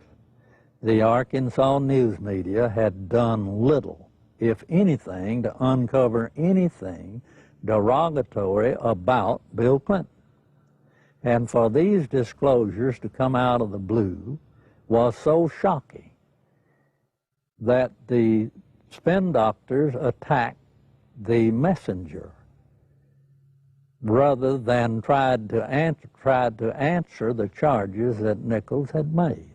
The Arkansas news media had done little, if anything, to uncover anything derogatory about Bill Clinton. And for these disclosures to come out of the blue was so shocking that the spin doctors attacked the messenger rather than tried to answer the charges that Nichols had made.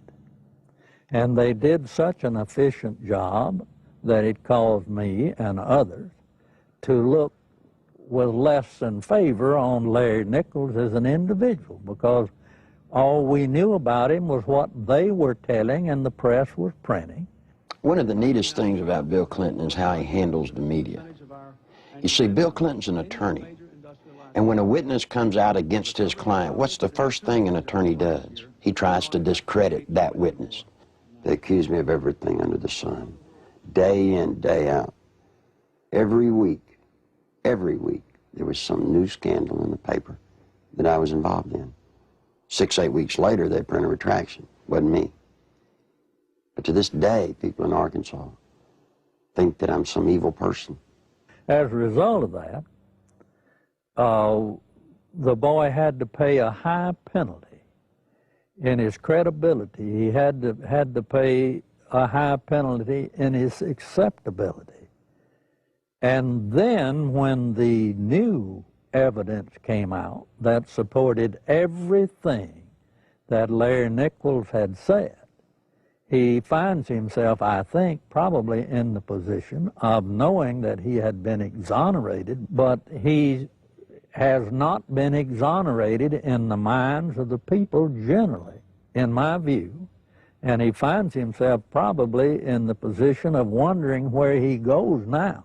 And they did such an efficient job that it caused me and others to look with less than favor on Larry Nichols as an individual, because all we knew about him was what they were telling and the press was printing. One of the neatest things about Bill Clinton is how he handles the media. You see, Bill Clinton's an attorney, and when a witness comes out against his client, what's the first thing an attorney does? He tries to discredit that witness. They accuse me of everything under the sun, day in, day out. Every week, there was some new scandal in the paper that I was involved in. 6, 8 weeks later, they print a retraction. Wasn't me. But to this day, people in Arkansas think that I'm some evil person. As a result of that, the boy had to pay a high penalty. In his credibility, he had to pay a high penalty in his acceptability. And then when the new evidence came out that supported everything that Larry Nichols had said, he finds himself, I think, probably in the position of knowing that he had been exonerated, but he has not been exonerated in the minds of the people generally, in my view. And he finds himself probably in the position of wondering where he goes now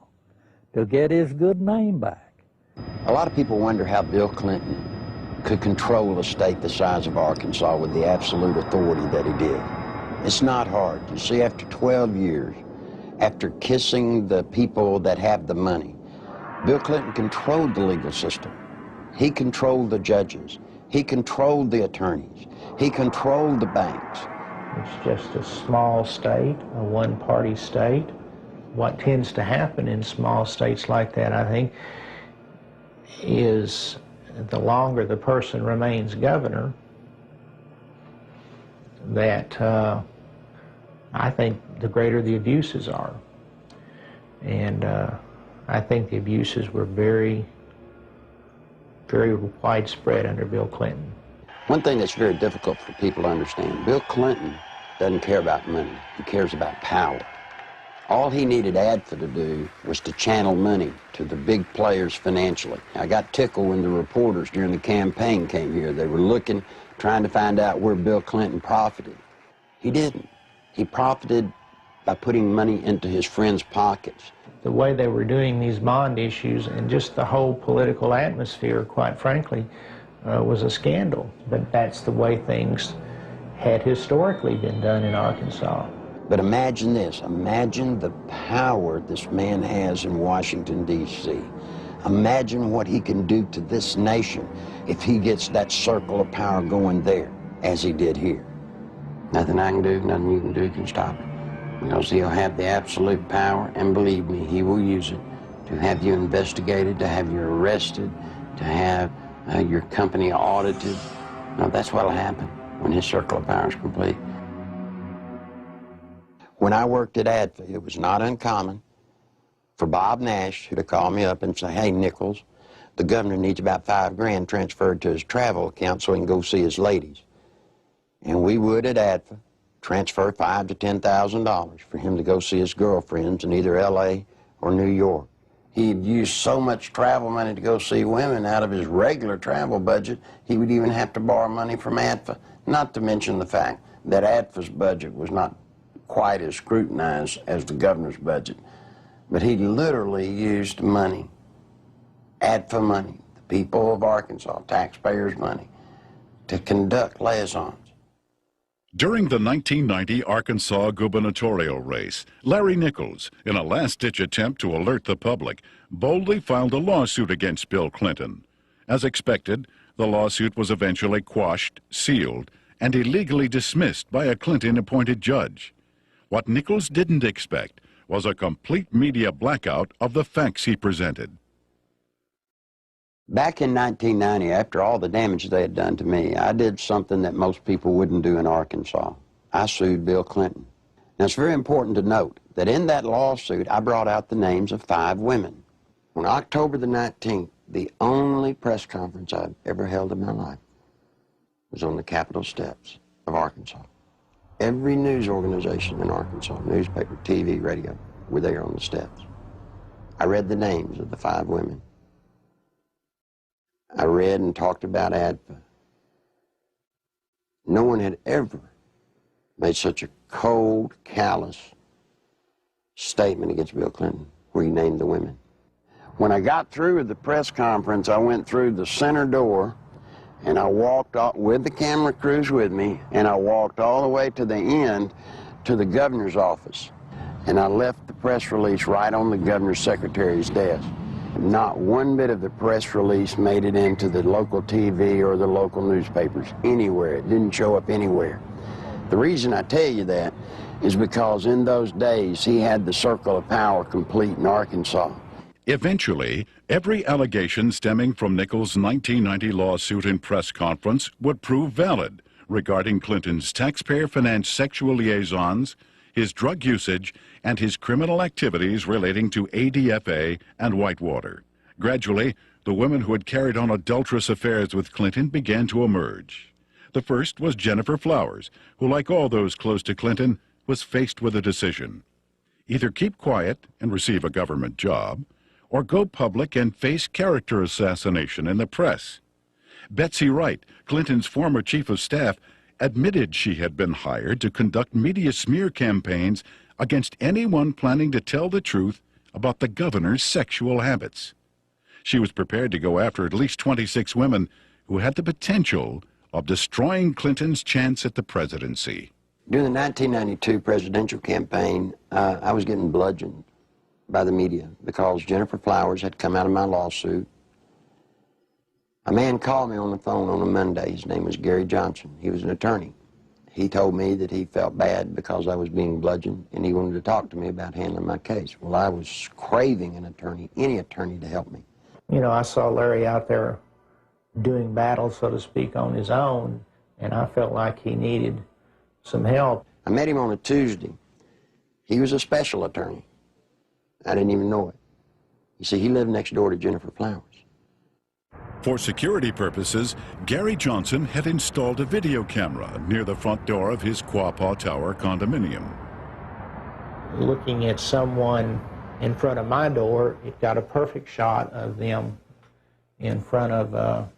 to get his good name back. A lot of people wonder how Bill Clinton could control a state the size of Arkansas with the absolute authority that he did. It's not hard. You see, after 12 years, after kissing the people that have the money, Bill Clinton controlled the legal system. He controlled the judges. He controlled the attorneys. He controlled the banks. It's just a small state, a one-party state. What tends to happen in small states like that, I think, is the longer the person remains governor, that I think the greater the abuses are. And I think the abuses were very, very widespread under Bill Clinton. One thing that's very difficult for people to understand, Bill Clinton doesn't care about money. He cares about power. All he needed ADFA to do was to channel money to the big players financially. I got tickled when the reporters during the campaign came here. They were looking, trying to find out where Bill Clinton profited. He didn't. He profited by putting money into his friends' pockets. The way they were doing these bond issues and just the whole political atmosphere, quite frankly, was a scandal. But that's the way things had historically been done in Arkansas. But imagine this. Imagine the power this man has in Washington, D.C. Imagine what he can do to this nation if he gets that circle of power going there, as he did here. Nothing I can do, nothing you can do can stop it. Because he'll have the absolute power, and believe me, he will use it to have you investigated, to have you arrested, to have your company audited. Now, that's what'll happen when his circle of power is complete. When I worked at ADFA, it was not uncommon for Bob Nash to call me up and say, hey, Nichols, the governor needs about $5 grand transferred to his travel account so he can go see his ladies. And we would at ADFA transfer $5,000 to $10,000 for him to go see his girlfriends in either L.A. or New York. He'd use so much travel money to go see women out of his regular travel budget, he would even have to borrow money from ADFA, not to mention the fact that ADFA's budget was not quite as scrutinized as the governor's budget. But he literally used money, ADFA money, the people of Arkansas, taxpayers' money, to conduct liaisons. During the 1990 Arkansas gubernatorial race, Larry Nichols, in a last-ditch attempt to alert the public, boldly filed a lawsuit against Bill Clinton. As expected, the lawsuit was eventually quashed, sealed, and illegally dismissed by a Clinton-appointed judge. What Nichols didn't expect was a complete media blackout of the facts he presented. Back in 1990, after all the damage they had done to me, I did something that most people wouldn't do in Arkansas. I sued Bill Clinton. Now, it's very important to note that in that lawsuit, I brought out the names of 5 women. On October the 19th, the only press conference I've ever held in my life was on the Capitol steps of Arkansas. Every news organization in Arkansas, newspaper, TV, radio, were there on the steps. I read the names of the 5 women. I read and talked about ADFA. No one had ever made such a cold, callous statement against Bill Clinton where he named the women. When I got through with the press conference, I went through the center door and I walked with the camera crews with me, and I walked all the way to the end to the governor's office. And I left the press release right on the governor's secretary's desk. Not one bit of the press release made it into the local TV or the local newspapers anywhere. It didn't show up anywhere. The reason I tell you that is because in those days he had the circle of power complete in Arkansas. Eventually, every allegation stemming from Nichols' 1990 lawsuit and press conference would prove valid regarding Clinton's taxpayer-financed sexual liaisons, his drug usage, and his criminal activities relating to ADFA and Whitewater. Gradually, the women who had carried on adulterous affairs with Clinton began to emerge. The first was Gennifer Flowers, who, like all those close to Clinton, was faced with a decision. Either keep quiet and receive a government job, or go public and face character assassination in the press. Betsy Wright, Clinton's former chief of staff, admitted she had been hired to conduct media smear campaigns against anyone planning to tell the truth about the governor's sexual habits. She was prepared to go after at least 26 women who had the potential of destroying Clinton's chance at the presidency. During the 1992 presidential campaign, I was getting bludgeoned by the media because Gennifer Flowers had come out of my lawsuit. A man called me on the phone on a Monday. His name was Gary Johnson. He was an attorney. He told me that he felt bad because I was being bludgeoned, and he wanted to talk to me about handling my case. Well, I was craving an attorney, any attorney, to help me. You know, I saw Larry out there doing battle, so to speak, on his own, and I felt like he needed some help. I met him on a Tuesday, He was a special attorney. I didn't even know it. You see, he lived next door to Jennifer Flowers. For security purposes, Gary Johnson had installed a video camera near the front door of his Quapaw Tower condominium. Looking at someone in front of my door, it got a perfect shot of them in front of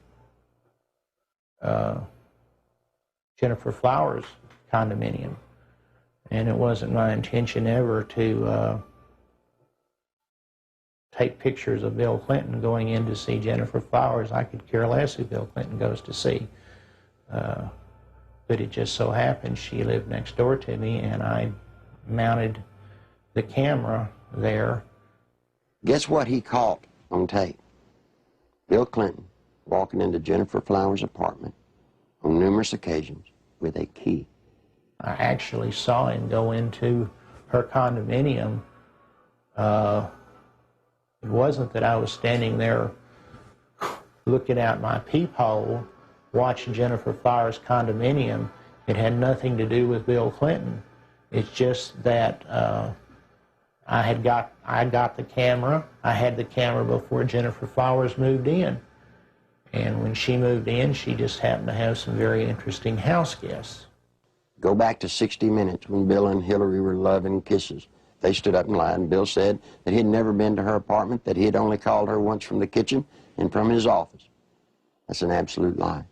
Jennifer Flowers' condominium. And it wasn't my intention ever to take pictures of Bill Clinton going in to see Jennifer Flowers. I could care less who Bill Clinton goes to see. But it just so happened she lived next door to me, and I mounted the camera there. Guess what he caught on tape? Bill Clinton walking into Jennifer Flowers' apartment on numerous occasions with a key. I actually saw him go into her condominium. It wasn't that I was standing there looking out my peephole watching Jennifer Flowers' condominium. It had nothing to do with Bill Clinton. It's just that I got the camera. I had the camera before Jennifer Flowers moved in. And when she moved in, she just happened to have some very interesting house guests. Go back to 60 Minutes when Bill and Hillary were loving kisses. They stood up and lied, and Bill said that he had never been to her apartment, that he had only called her once from the kitchen and from his office. That's an absolute lie,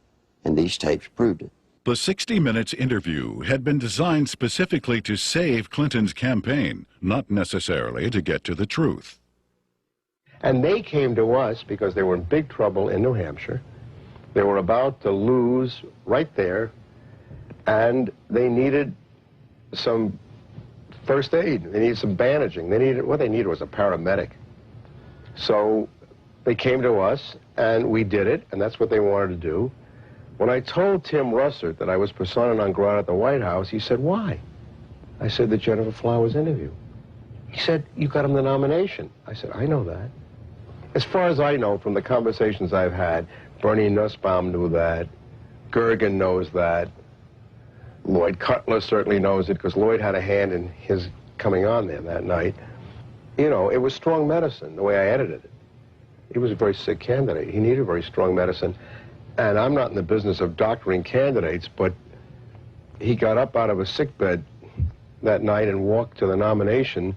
and these tapes proved it. The 60 Minutes interview had been designed specifically to save Clinton's campaign, not necessarily to get to the truth. And they came to us because they were in big trouble in New Hampshire. They were about to lose right there, and they needed some first aid. They needed some bandaging. What they needed was a paramedic. So they came to us, and we did it, and that's what they wanted to do. When I told Tim Russert that I was persona non grata at the White House, he said, "Why?" I said, "The Jennifer Flowers interview." He said, "You got him the nomination." I said, "I know that." As far as I know from the conversations I've had, Bernie Nussbaum knew that, Gergen knows that, Lloyd Cutler certainly knows it because Lloyd had a hand in his coming on there that night. You know, it was strong medicine, the way I edited it. He was a very sick candidate. He needed very strong medicine. And I'm not in the business of doctoring candidates, but he got up out of a sickbed that night and walked to the nomination.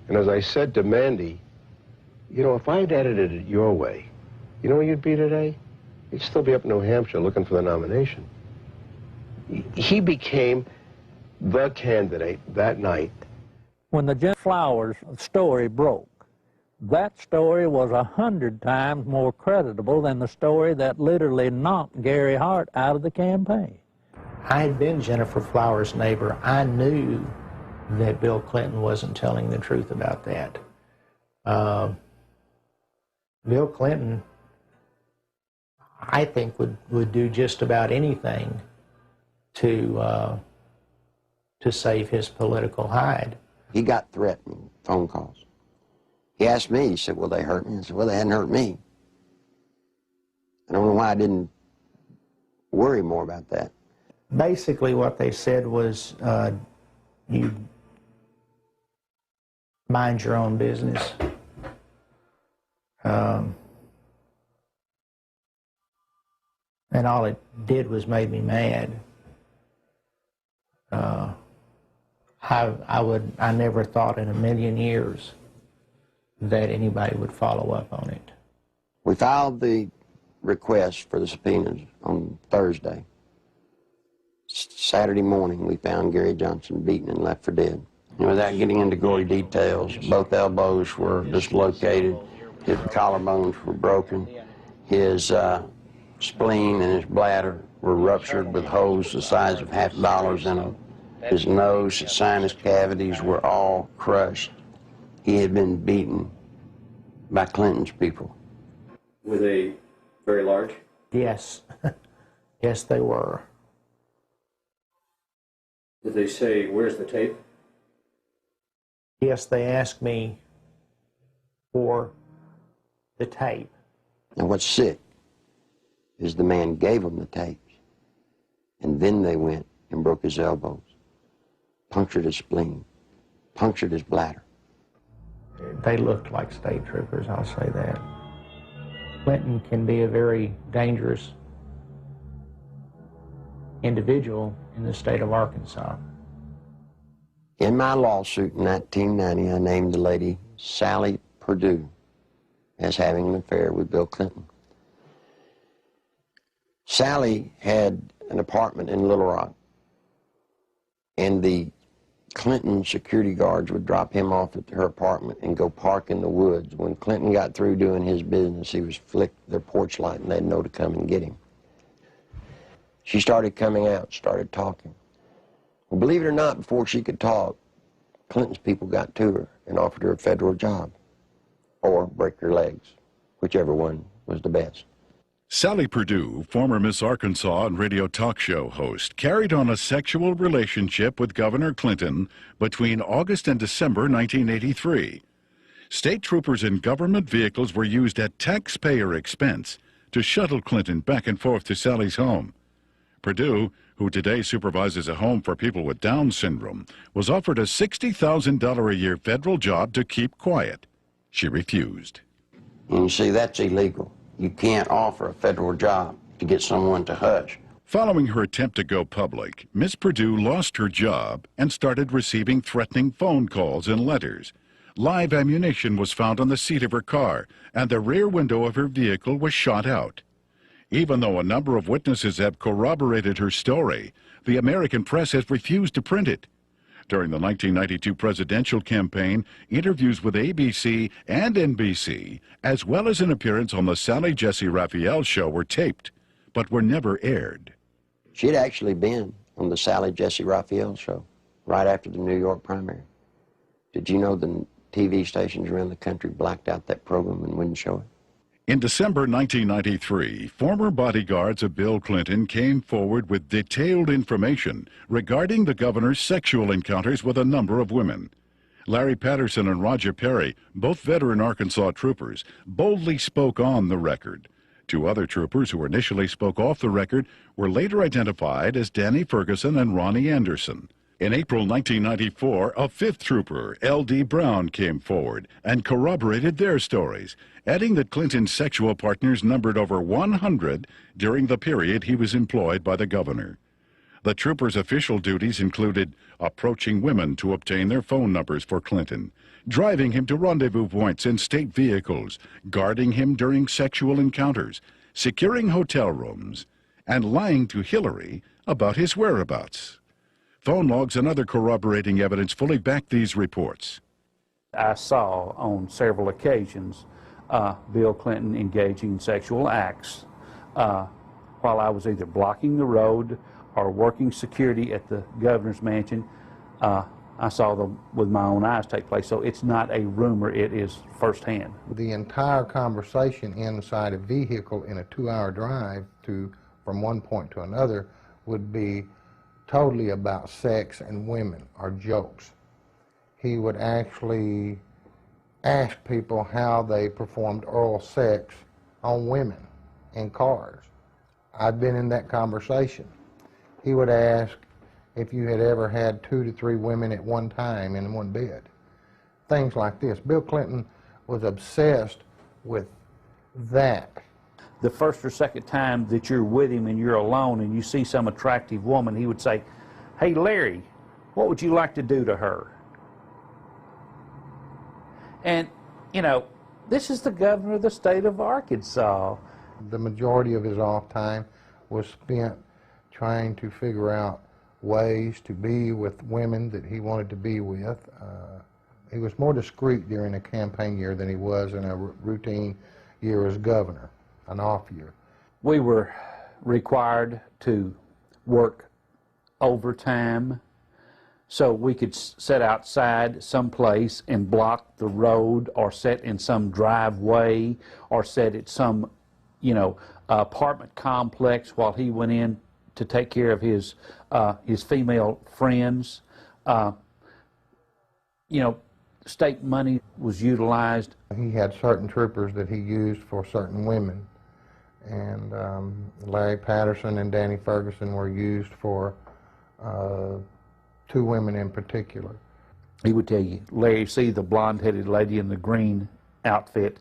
And as I said to Mandy, you know, if I'd edited it your way, you know where you'd be today? You'd still be up in New Hampshire looking for the nomination. He became the candidate that night. When the Jennifer Flowers story broke, that story was 100 times more creditable than the story that literally knocked Gary Hart out of the campaign. I had been Jennifer Flowers' neighbor. I knew that Bill Clinton wasn't telling the truth about that. Bill Clinton, I think, would do just about anything to save his political hide. He got threatening phone calls. He asked me, he said, "Well, they hurt me?" I said, "Well, they hadn't hurt me." I don't know why I didn't worry more about that. Basically what they said was, you mind your own business. And all it did was made me mad. I never thought in a million years that anybody would follow up on it. We filed the request for the subpoenas on Thursday. Saturday morning, we found Gary Johnson beaten and left for dead. And without getting into gory details, both elbows were dislocated, his collarbones were broken, his spleen and his bladder were ruptured with holes the size of $50 in them. His nose, his sinus cavities were all crushed. He had been beaten by Clinton's people. Were they very large? Yes. Yes, they were. Did they say, "Where's the tape"? Yes, they asked me for the tape. And what's sick is the man gave them the tapes, and then they went and broke his elbows, punctured his spleen, punctured his bladder. They looked like state troopers, I'll say that. Clinton can be a very dangerous individual in the state of Arkansas. In my lawsuit in 1990, I named the lady Sally Perdue as having an affair with Bill Clinton. Sally had an apartment in Little Rock, and the Clinton security guards would drop him off at her apartment and go park in the woods. When Clinton got through doing his business, he was flicked their porch light and they'd know to come and get him. She started coming out, started talking. Well, believe it or not, before she could talk, Clinton's people got to her and offered her a federal job or break her legs, whichever one was the best. Sally Perdue, former Miss Arkansas and radio talk show host, carried on a sexual relationship with Governor Clinton between August and December 1983. State troopers in government vehicles were used at taxpayer expense to shuttle Clinton back and forth to Sally's home. Perdue, who today supervises a home for people with Down syndrome, was offered a $60,000 a year federal job to keep quiet. She refused. And you see, that's illegal. You can't offer a federal job to get someone to hush. Following her attempt to go public, Miss Perdue lost her job and started receiving threatening phone calls and letters. Live ammunition was found on the seat of her car, and the rear window of her vehicle was shot out. Even though a number of witnesses have corroborated her story, the American press has refused to print it. During the 1992 presidential campaign, interviews with ABC and NBC, as well as an appearance on the Sally Jesse Raphael show, were taped, but were never aired. She had actually been on the Sally Jesse Raphael show right after the New York primary. Did you know the TV stations around the country blacked out that program and wouldn't show it? In December 1993, former bodyguards of Bill Clinton came forward with detailed information regarding the governor's sexual encounters with a number of women. Larry Patterson and Roger Perry, both veteran Arkansas troopers, boldly spoke on the record. Two other troopers who initially spoke off the record were later identified as Danny Ferguson and Ronnie Anderson. In April 1994, a fifth trooper, L.D. Brown, came forward and corroborated their stories, adding that Clinton's sexual partners numbered over 100 during the period he was employed by the governor. The trooper's official duties included approaching women to obtain their phone numbers for Clinton, driving him to rendezvous points in state vehicles, guarding him during sexual encounters, securing hotel rooms, and lying to Hillary about his whereabouts. Phone logs and other corroborating evidence fully back these reports. I saw on several occasions Bill Clinton engaging in sexual acts while I was either blocking the road or working security at the governor's mansion. I saw them with my own eyes take place, so it's not a rumor, it is firsthand. The entire conversation inside a vehicle in a 2-hour drive from one point to another would be totally about sex and women or jokes. He would actually ask people how they performed oral sex on women in cars. I'd been in that conversation. He would ask if you had ever had 2 to 3 women at one time in one bed. Things like this. Bill Clinton was obsessed with that. The first or second time that you're with him and you're alone and you see some attractive woman, he would say, "Hey, Larry, what would you like to do to her?" And, you know, this is the governor of the state of Arkansas. The majority of his off time was spent trying to figure out ways to be with women that he wanted to be with. He was more discreet during a campaign year than he was in a routine year as governor, an off year. We were required to work overtime so we could sit outside someplace and block the road, or sit in some driveway, or sit at some, you know, apartment complex while he went in to take care of his female friends. You know, state money was utilized. He had certain troopers that he used for certain women, and Larry Patterson and Danny Ferguson were used for 2 women in particular. he would tell you, Larry, see the blonde-headed lady in the green outfit,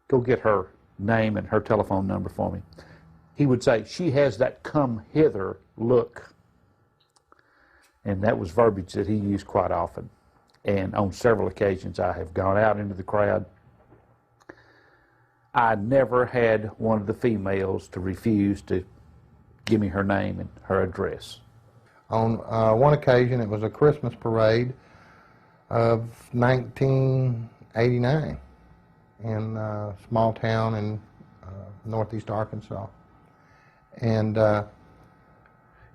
go get her name and her telephone number for me. He would say, she has that come hither look. And that was verbiage that he used quite often. And on several occasions I have gone out into the crowd. I never had one of the females to refuse to give me her name and her address. On one occasion, it was a Christmas parade of 1989 in a small town in northeast Arkansas. And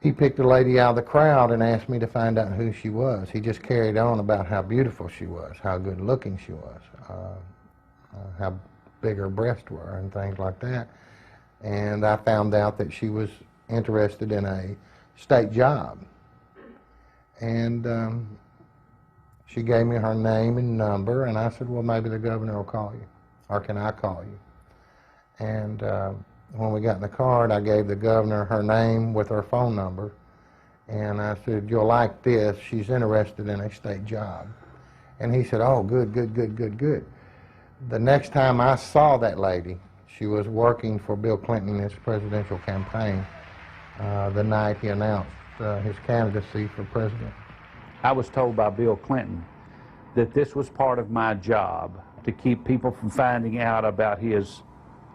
he picked a lady out of the crowd and asked me to find out who she was. He just carried on about how beautiful she was, how good looking she was, how big her breasts were and things like that. And I found out that she was interested in a state job. And she gave me her name and number, and I said, well, maybe the governor will call you, or can I call you? And when we got in the car, I gave the governor her name with her phone number, and I said, you'll like this, she's interested in a state job. And he said, oh, good, good, good, good, good. The next time I saw that lady, she was working for Bill Clinton in his presidential campaign the night he announced his candidacy for president. I was told by Bill Clinton that this was part of my job, to keep people from finding out about his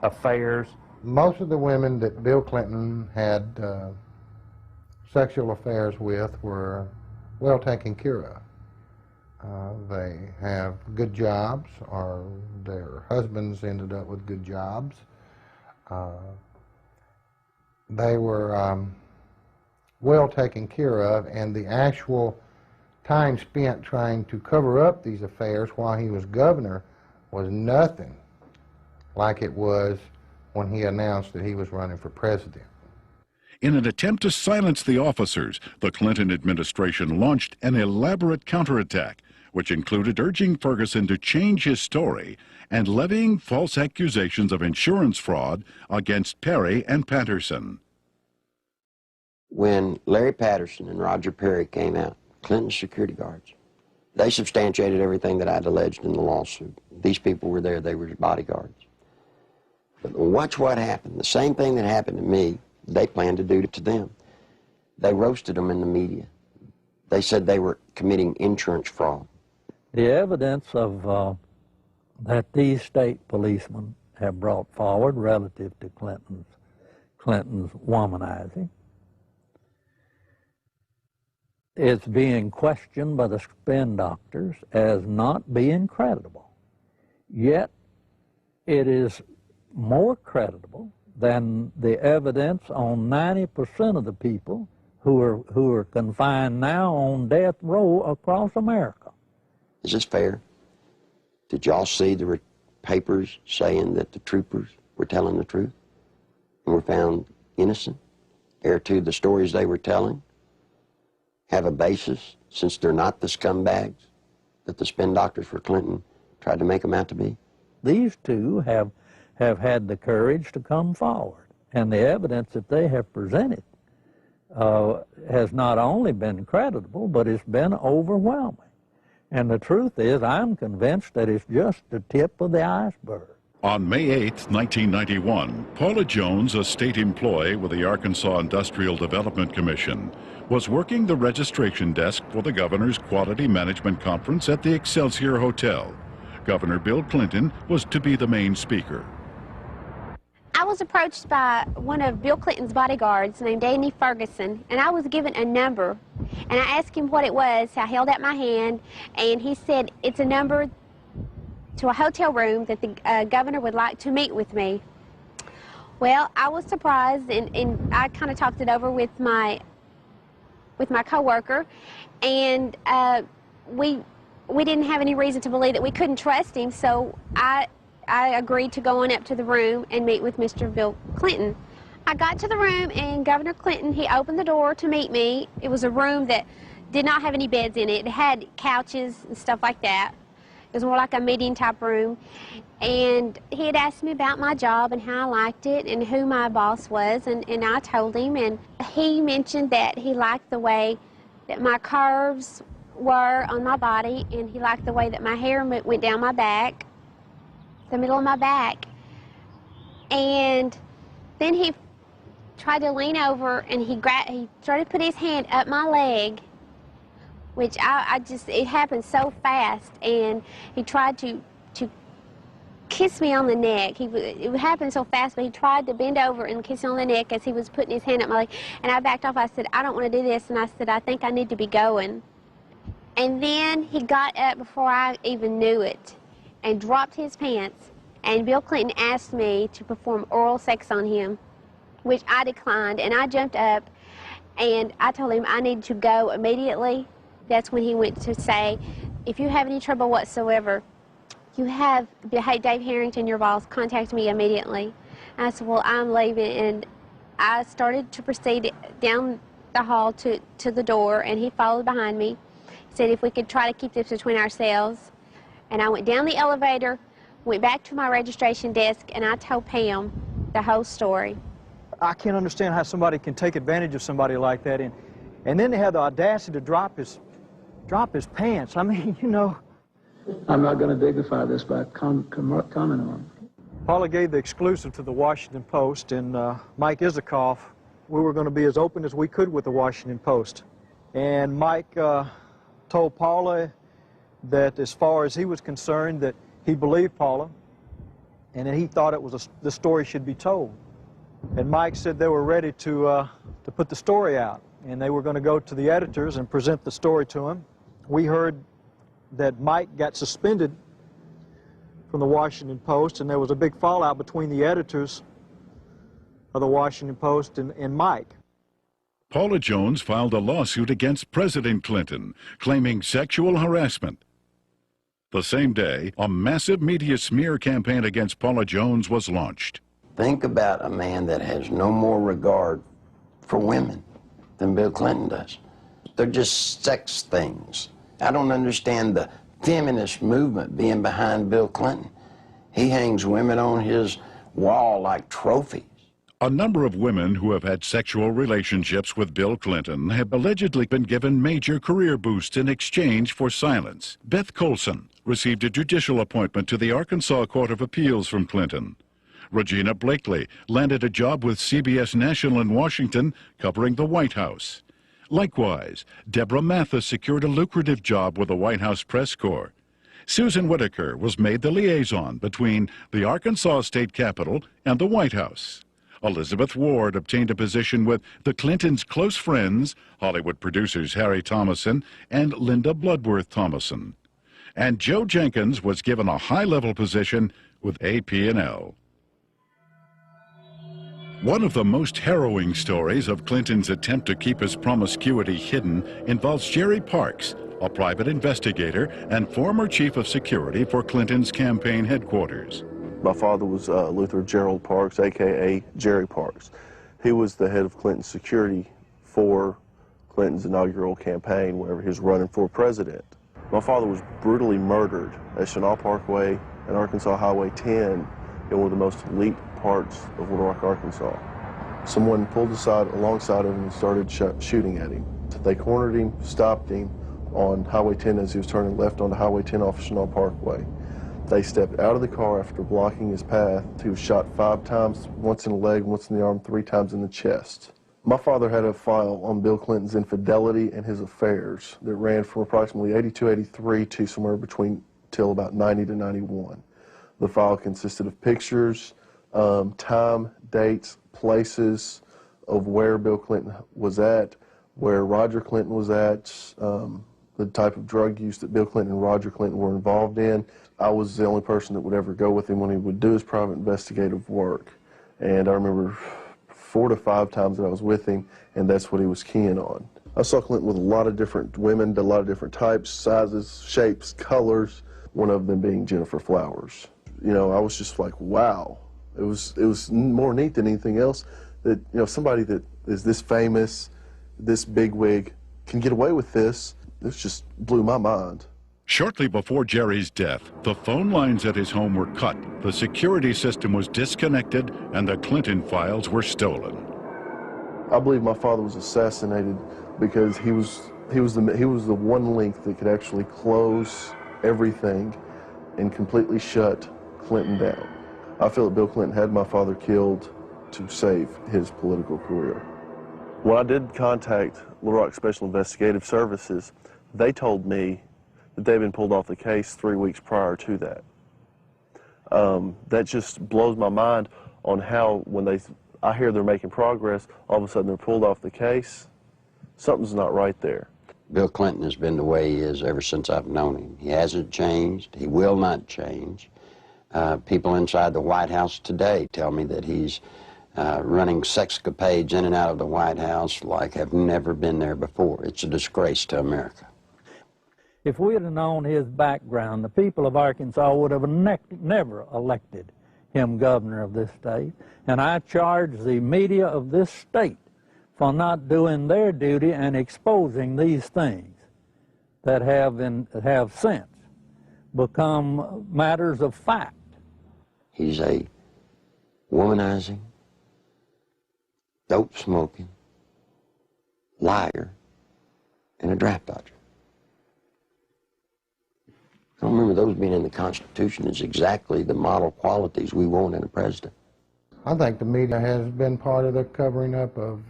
affairs. Most of the women that Bill Clinton had sexual affairs with were well taken care of. They have good jobs, or their husbands ended up with good jobs. They were well taken care of, and the actual time spent trying to cover up these affairs while he was governor was nothing like it was when he announced that he was running for president. In an attempt to silence the officers, the Clinton administration launched an elaborate counterattack, which included urging Ferguson to change his story and levying false accusations of insurance fraud against Perry and Patterson. When Larry Patterson and Roger Perry came out, Clinton's security guards, they substantiated everything that I'd alleged in the lawsuit. These people were there, they were his bodyguards. But watch what happened. The same thing that happened to me, they planned to do to them. They roasted them in the media. They said they were committing insurance fraud. The evidence of that these state policemen have brought forward relative to Clinton's womanizing is being questioned by the spin doctors as not being credible. Yet it is more credible than the evidence on 90% of the people who are confined now on death row across America. Is this fair? Did y'all see the papers saying that the troopers were telling the truth and were found innocent? Heir to the stories they were telling have a basis, since they're not the scumbags that the spin doctors for Clinton tried to make them out to be? These two have had the courage to come forward, and the evidence that they have presented has not only been credible, but it's been overwhelming. And the truth is, I'm convinced that it's just the tip of the iceberg. On May 8, 1991, Paula Jones, a state employee with the Arkansas Industrial Development Commission, was working the registration desk for the governor's Quality Management Conference at the Excelsior Hotel. Governor Bill Clinton was to be the main speaker. I was approached by one of Bill Clinton's bodyguards named Danny Ferguson, and I was given a number. And I asked him what it was. I held out my hand, and he said, it's a number to a hotel room that the governor would like to meet with me. Well, I was surprised, and I kind of talked it over with my coworker, and we didn't have any reason to believe that we couldn't trust him, so I agreed to go on up to the room and meet with Mr. Bill Clinton. I got to the room, and Governor Clinton, he opened the door to meet me. It was a room that did not have any beds in it. It had couches and stuff like that. It was more like a meeting type room. And he had asked me about my job and how I liked it and who my boss was, and I told him. And he mentioned that he liked the way that my curves were on my body, and he liked the way that my hair went down my back, the middle of my back. And then he tried to lean over, and he started to put his hand up my leg, which it happened so fast, and he tried to kiss me on the neck. It happened so fast, but he tried to bend over and kiss me on the neck as he was putting his hand up my leg. And I backed off. I said, I don't want to do this. And I said, I think I need to be going. And then he got up before I even knew it and dropped his pants. And Bill Clinton asked me to perform oral sex on him, which I declined. And I jumped up and I told him I needed to go immediately. That's when he went to say, if you have any trouble whatsoever, you have Dave Harrington, your boss, contact me immediately. And I said, well, I'm leaving. And I started to proceed down the hall to the door, and he followed behind me. He said if we could try to keep this between ourselves. And I went down the elevator, went back to my registration desk, and I told Pam the whole story. I can't understand how somebody can take advantage of somebody like that. And then they have the audacity to drop his pants. I mean, you know. I'm not going to dignify this by commenting on it. Paula gave the exclusive to the Washington Post, and Mike Isikoff, we were going to be as open as we could with the Washington Post. And Mike told Paula that as far as he was concerned, that he believed Paula, and that he thought the story should be told. And Mike said they were ready to put the story out, and they were going to go to the editors and present the story to him. We heard that Mike got suspended from the Washington Post, and there was a big fallout between the editors of the Washington Post and Mike. Paula Jones filed a lawsuit against President Clinton, claiming sexual harassment. The same day, a massive media smear campaign against Paula Jones was launched. Think about a man that has no more regard for women than Bill Clinton does. They're just sex things. I don't understand the feminist movement being behind Bill Clinton. He hangs women on his wall like trophies. A number of women who have had sexual relationships with Bill Clinton have allegedly been given major career boosts in exchange for silence. Beth Colson received a judicial appointment to the Arkansas Court of Appeals from Clinton. Regina Blakely landed a job with CBS National in Washington covering the White House. Likewise, Deborah Mathis secured a lucrative job with the White House Press Corps. Susan Whitaker was made the liaison between the Arkansas State Capitol and the White House. Elizabeth Ward obtained a position with the Clintons' close friends, Hollywood producers Harry Thomason and Linda Bloodworth Thomason. And Joe Jenkins was given a high-level position with AP&L. One of the most harrowing stories of Clinton's attempt to keep his promiscuity hidden involves Jerry Parks, a private investigator and former chief of security for Clinton's campaign headquarters. My father was Luther Gerald Parks, a.k.a. Jerry Parks. He was the head of Clinton's security for Clinton's inaugural campaign whenever he was running for president. My father was brutally murdered at Chenal Parkway and Arkansas Highway 10 in one of the most elite parts of Little Rock, Arkansas. Someone pulled alongside of him and started shooting at him. They cornered him, stopped him on Highway 10 as he was turning left onto Highway 10 off Chenal Parkway. They stepped out of the car after blocking his path. He was shot 5 times, once in the leg, once in the arm, 3 times in the chest. My father had a file on Bill Clinton's infidelity and his affairs that ran from approximately 82, 83 to somewhere between till about 90 to 91. The file consisted of pictures, time, dates, places of where Bill Clinton was at, where Roger Clinton was at, the type of drug use that Bill Clinton and Roger Clinton were involved in. I was the only person that would ever go with him when he would do his private investigative work. And I remember 4 to 5 times that I was with him, and that's what he was keying on. I saw Clinton with a lot of different women, a lot of different types, sizes, shapes, colors, one of them being Jennifer Flowers. You know, I was just like, wow. It was more neat than anything else that, you know, somebody that is this famous, this bigwig, can get away with this. This just blew my mind. Shortly before Jerry's death, the phone lines at his home were cut, the security system was disconnected, and the Clinton files were stolen. I believe my father was assassinated because he was He was the one link that could actually close everything and completely shut Clinton down. I feel that Bill Clinton had my father killed to save his political career. When I did contact Little Rock Special Investigative Services, they told me that they'd been pulled off the case 3 weeks prior to that. That just blows my mind on how when I hear they're making progress, all of a sudden they're pulled off the case. Something's not right there. Bill Clinton has been the way he is ever since I've known him. He hasn't changed. He will not change. People inside the White House today tell me that he's running sexcapades in and out of the White House like have never been there before. It's a disgrace to America. If we had known his background, the people of Arkansas would have never elected him governor of this state. And I charge the media of this state for not doing their duty and exposing these things that have since become matters of fact. He's a womanizing, dope-smoking, liar, and a draft dodger. I don't remember those being in the Constitution as exactly the model qualities we want in a president. I think the media has been part of the covering up of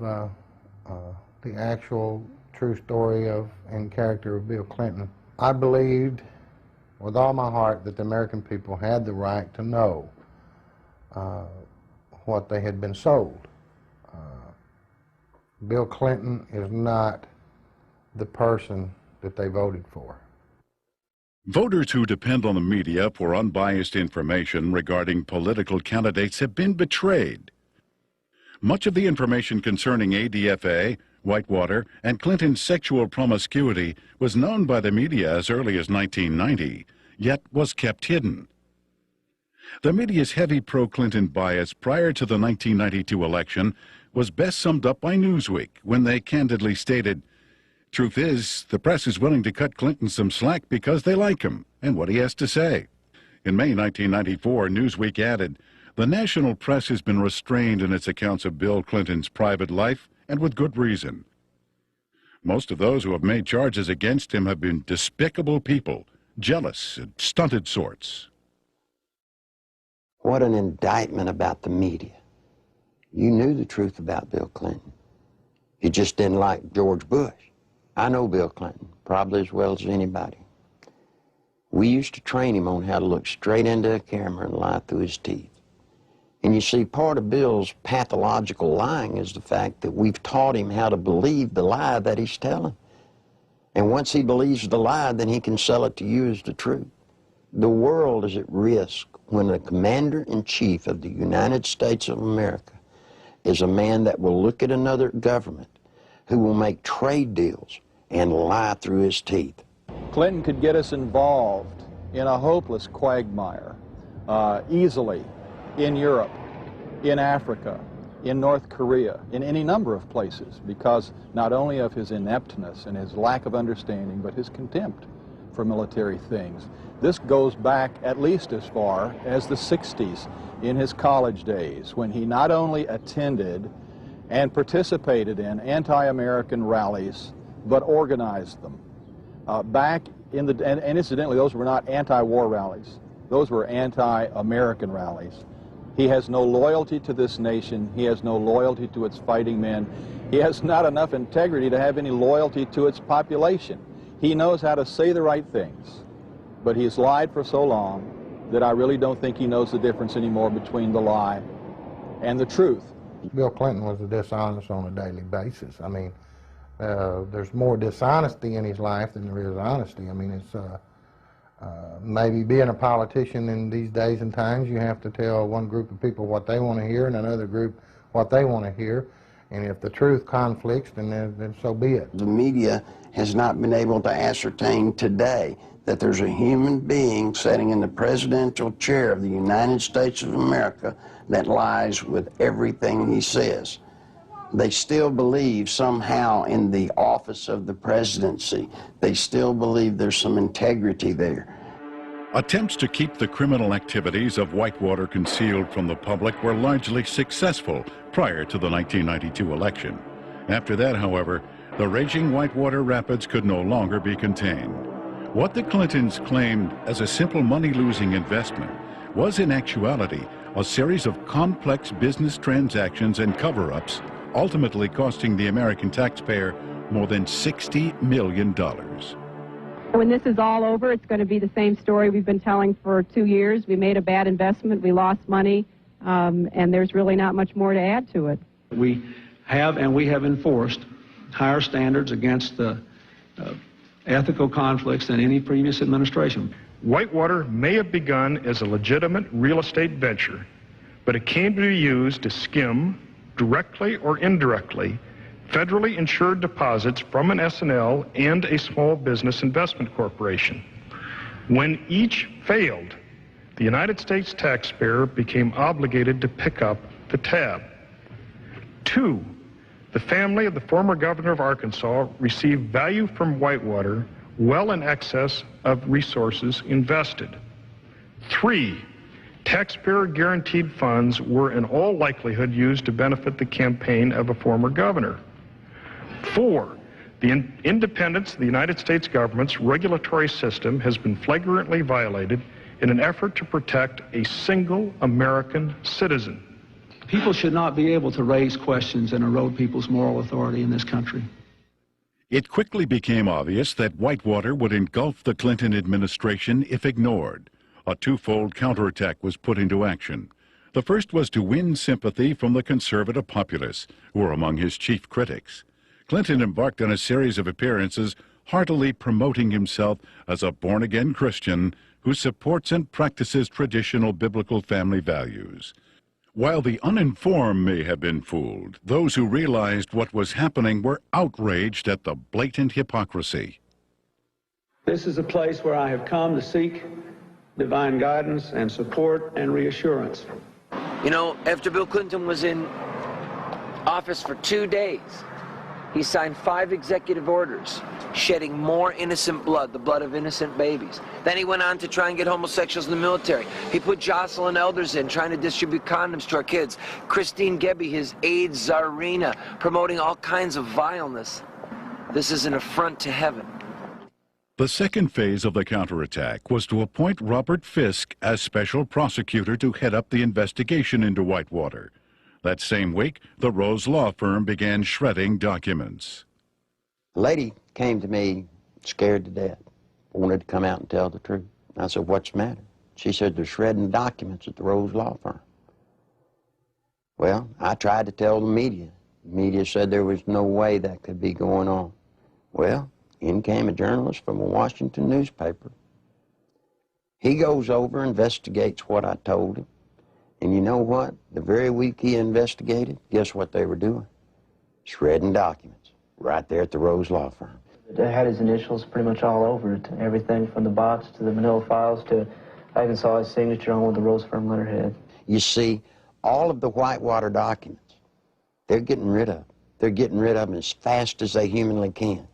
the actual true story of and character of Bill Clinton. I believed with all my heart that the American people had the right to know what they had been sold. Bill Clinton is not the person that they voted for. Voters who depend on the media for unbiased information regarding political candidates have been betrayed. Much of the information concerning ADFA, Whitewater, and Clinton's sexual promiscuity was known by the media as early as 1990, yet was kept hidden. The media's heavy pro-Clinton bias prior to the 1992 election was best summed up by Newsweek when they candidly stated, "Truth is, the press is willing to cut Clinton some slack because they like him and what he has to say." In May 1994, Newsweek added, "The national press has been restrained in its accounts of Bill Clinton's private life, and with good reason. Most of those who have made charges against him have been despicable people, jealous and stunted sorts." What an indictment about the media. You knew the truth about Bill Clinton. You just didn't like George Bush. I know Bill Clinton, probably as well as anybody. We used to train him on how to look straight into a camera and lie through his teeth. And you see, part of Bill's pathological lying is the fact that we've taught him how to believe the lie that he's telling. And once he believes the lie, then he can sell it to you as the truth. The world is at risk when the commander-in-chief of the United States of America is a man that will look at another government, who will make trade deals and lie through his teeth. Clinton could get us involved in a hopeless quagmire easily in Europe, in Africa, in North Korea, in any number of places, because not only of his ineptness and his lack of understanding, but his contempt for military things. This goes back at least as far as the 60s, in his college days, when he not only attended and participated in anti-American rallies, but organized them. Back in the, and incidentally, those were not anti-war rallies. Those were anti-American rallies. He has no loyalty to this nation. He has no loyalty to its fighting men. He has not enough integrity to have any loyalty to its population. He knows how to say the right things, but he has lied for so long that I really don't think he knows the difference anymore between the lie and the truth. Bill Clinton was dishonest on a daily basis. I mean, there's more dishonesty in his life than there is honesty. I mean, it's maybe being a politician in these days and times, you have to tell one group of people what they want to hear and another group what they want to hear. And if the truth conflicts, then so be it. The media has not been able to ascertain today that there's a human being sitting in the presidential chair of the United States of America that lies with everything he says. They still believe somehow in the office of the presidency. They still believe there's some integrity there. Attempts to keep the criminal activities of Whitewater concealed from the public were largely successful prior to the 1992 election. After that, however, The raging Whitewater Rapids could no longer be contained. What the Clintons claimed as a simple money-losing investment was in actuality a series of complex business transactions and cover-ups, ultimately costing the American taxpayer more than $60 million. When this is all over, it's going to be the same story we've been telling for 2 years. We made a bad investment, we lost money, and there's really not much more to add to it. We have enforced higher standards against the ethical conflicts than any previous administration. Whitewater may have begun as a legitimate real estate venture, but it came to be used to skim, directly or indirectly, federally insured deposits from an S&L and a small business investment corporation. When each failed, the United States taxpayer became obligated to pick up the tab. 2, the family of the former governor of Arkansas received value from Whitewater well in excess of resources invested. 3, taxpayer guaranteed funds were in all likelihood used to benefit the campaign of a former governor. 4, the independence of the United States government's regulatory system has been flagrantly violated in an effort to protect a single American citizen. People should not be able to raise questions and erode people's moral authority in this country. It quickly became obvious that Whitewater would engulf the Clinton administration if ignored. A twofold counterattack was put into action. The first was to win sympathy from the conservative populace, who were among his chief critics. Clinton embarked on a series of appearances heartily promoting himself as a born-again Christian who supports and practices traditional biblical family values. While the uninformed may have been fooled, those who realized what was happening were outraged at the blatant hypocrisy. This is a place where I have come to seek divine guidance and support and reassurance. You know, after Bill Clinton was in office for 2 days, he signed 5 executive orders, shedding more innocent blood, the blood of innocent babies. Then he went on to try and get homosexuals in the military. He put Jocelyn Elders in, trying to distribute condoms to our kids. Christine Gebbe, his AIDS czarina, promoting all kinds of vileness. This is an affront to heaven. The second phase of the counterattack was to appoint Robert Fisk as special prosecutor to head up the investigation into Whitewater. That same week, the Rose Law Firm began shredding documents. A lady came to me scared to death, wanted to come out and tell the truth. I said, "What's the matter?" She said, "They're shredding documents at the Rose Law Firm." Well, I tried to tell the media. The media said there was no way that could be going on. Well, in came a journalist from a Washington newspaper. He goes over, investigates what I told him. And you know what? The very week he investigated, guess what they were doing? Shredding documents right there at the Rose Law Firm. It had his initials pretty much all over it. Everything from the box to the manila files to I even saw his signature on with the Rose Firm letterhead. You see, all of the Whitewater documents, they're getting rid of. They're getting rid of them as fast as they humanly can.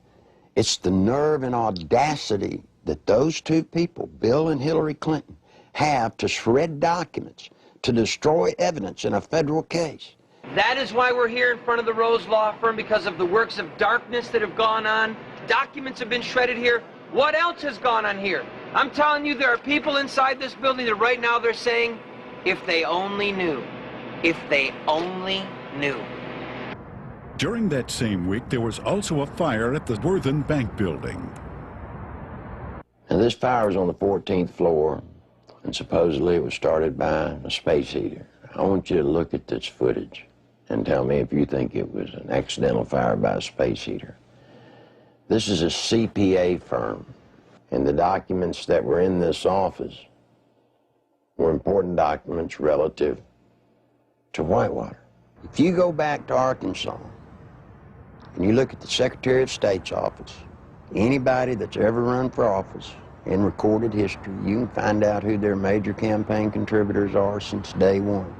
It's the nerve and audacity that those two people, Bill and Hillary Clinton, have to shred documents, to destroy evidence in a federal case. That is why we're here in front of the Rose Law Firm, because of the works of darkness that have gone on. Documents have been shredded here. What else has gone on here? I'm telling you, there are people inside this building that right now they're saying, if they only knew, if they only knew. During that same week, there was also a fire at the Worthen Bank building. And this fire was on the 14th floor, and supposedly it was started by a space heater. I want you to look at this footage and tell me if you think it was an accidental fire by a space heater. This is a CPA firm, and the documents that were in this office were important documents relative to Whitewater. If you go back to Arkansas and you look at the Secretary of State's office, anybody that's ever run for office in recorded history, you can find out who their major campaign contributors are since day one,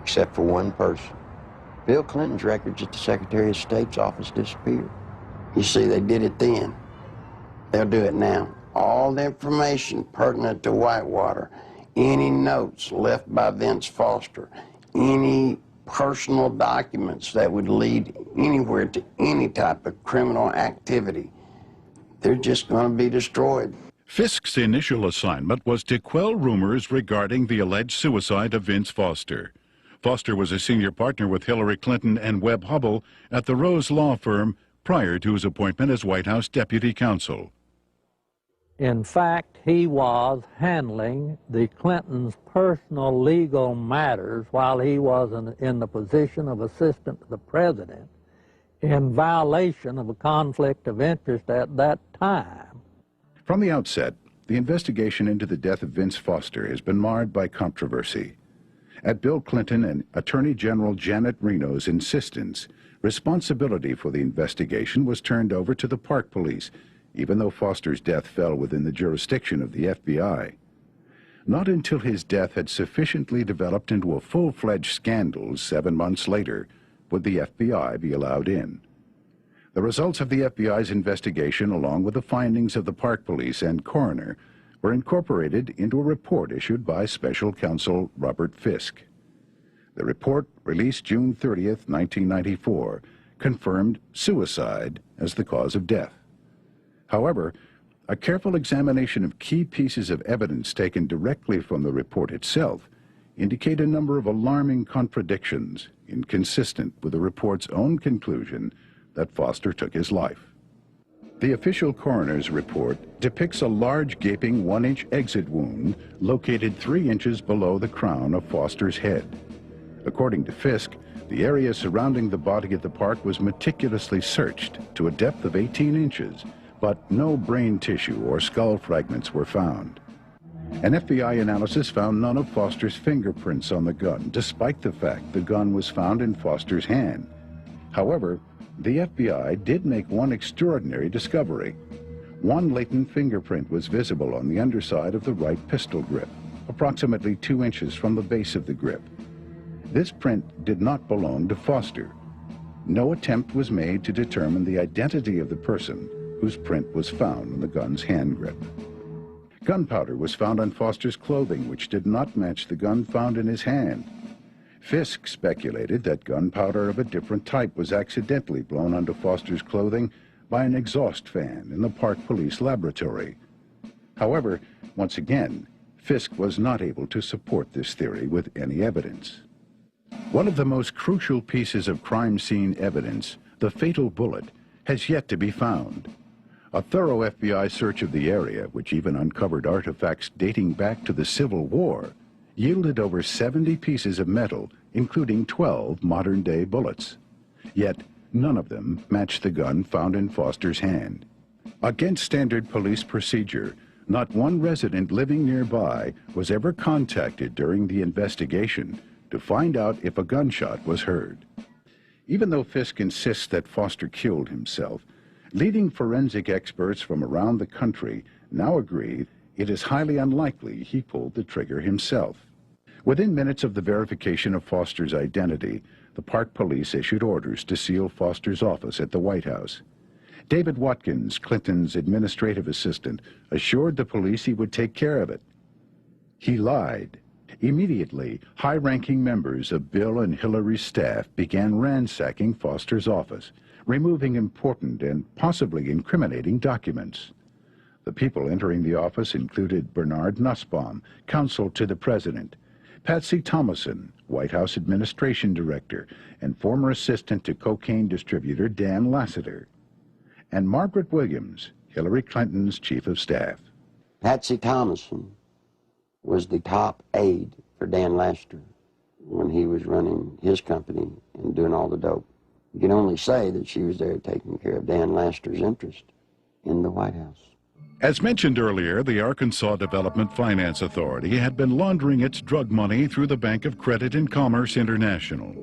except for one person. Bill Clinton's records at the Secretary of State's office disappeared. You see, they did it then. They'll do it now. All the information pertinent to Whitewater, any notes left by Vince Foster, any personal documents that would lead anywhere to any type of criminal activity, they're just going to be destroyed. Fisk's initial assignment was to quell rumors regarding the alleged suicide of Vince Foster. Foster was a senior partner with Hillary Clinton and Webb Hubbell at the Rose Law Firm prior to his appointment as White House Deputy Counsel. In fact, he was handling the Clintons' personal legal matters while he was in the position of assistant to the president, in violation of a conflict of interest at that time. From the outset, the investigation into the death of Vince Foster has been marred by controversy. At Bill Clinton and Attorney General Janet Reno's insistence, responsibility for the investigation was turned over to the Park Police, even though Foster's death fell within the jurisdiction of the FBI. Not until his death had sufficiently developed into a full-fledged scandal 7 months later would the FBI be allowed in. The results of the FBI's investigation, along with the findings of the Park Police and coroner, were incorporated into a report issued by Special Counsel Robert Fisk. The report, released June 30th, 1994, confirmed suicide as the cause of death. However, a careful examination of key pieces of evidence taken directly from the report itself indicate a number of alarming contradictions inconsistent with the report's own conclusion that Foster took his life. The official coroner's report depicts a large gaping 1-inch exit wound located 3 inches below the crown of Foster's head. According to Fisk, the area surrounding the body at the park was meticulously searched to a depth of 18 inches, but no brain tissue or skull fragments were found. An FBI analysis found none of Foster's fingerprints on the gun, despite the fact the gun was found in Foster's hand. However, the FBI did make one extraordinary discovery. One latent fingerprint was visible on the underside of the right pistol grip, approximately 2 inches from the base of the grip. This print did not belong to Foster. No attempt was made to determine the identity of the person whose print was found on the gun's hand grip. Gunpowder was found on Foster's clothing, which did not match the gun found in his hand. Fisk speculated that gunpowder of a different type was accidentally blown onto Foster's clothing by an exhaust fan in the Park Police laboratory. However, once again, Fisk was not able to support this theory with any evidence. One of the most crucial pieces of crime scene evidence, the fatal bullet, has yet to be found. A thorough FBI search of the area, which even uncovered artifacts dating back to the Civil War, yielded over 70 pieces of metal, including 12 modern-day bullets. Yet, none of them matched the gun found in Foster's hand. Against standard police procedure, not one resident living nearby was ever contacted during the investigation to find out if a gunshot was heard. Even though Fisk insists that Foster killed himself, leading forensic experts from around the country now agree it is highly unlikely he pulled the trigger himself. Within minutes of the verification of Foster's identity, the Park Police issued orders to seal Foster's office at the White House. David Watkins, Clinton's administrative assistant, assured the police he would take care of it. He lied. Immediately, high-ranking members of Bill and Hillary's staff began ransacking Foster's office, removing important and possibly incriminating documents. The people entering the office included Bernard Nussbaum, counsel to the president, Patsy Thomason, White House Administration Director, and former assistant to cocaine distributor Dan Lassiter, and Margaret Williams, Hillary Clinton's chief of staff. Patsy Thomason was the top aide for Dan Lassiter when he was running his company and doing all the dope. You can only say that she was there taking care of Dan Lassiter's interest in the White House. As mentioned earlier, the Arkansas Development Finance Authority had been laundering its drug money through the Bank of Credit and Commerce International.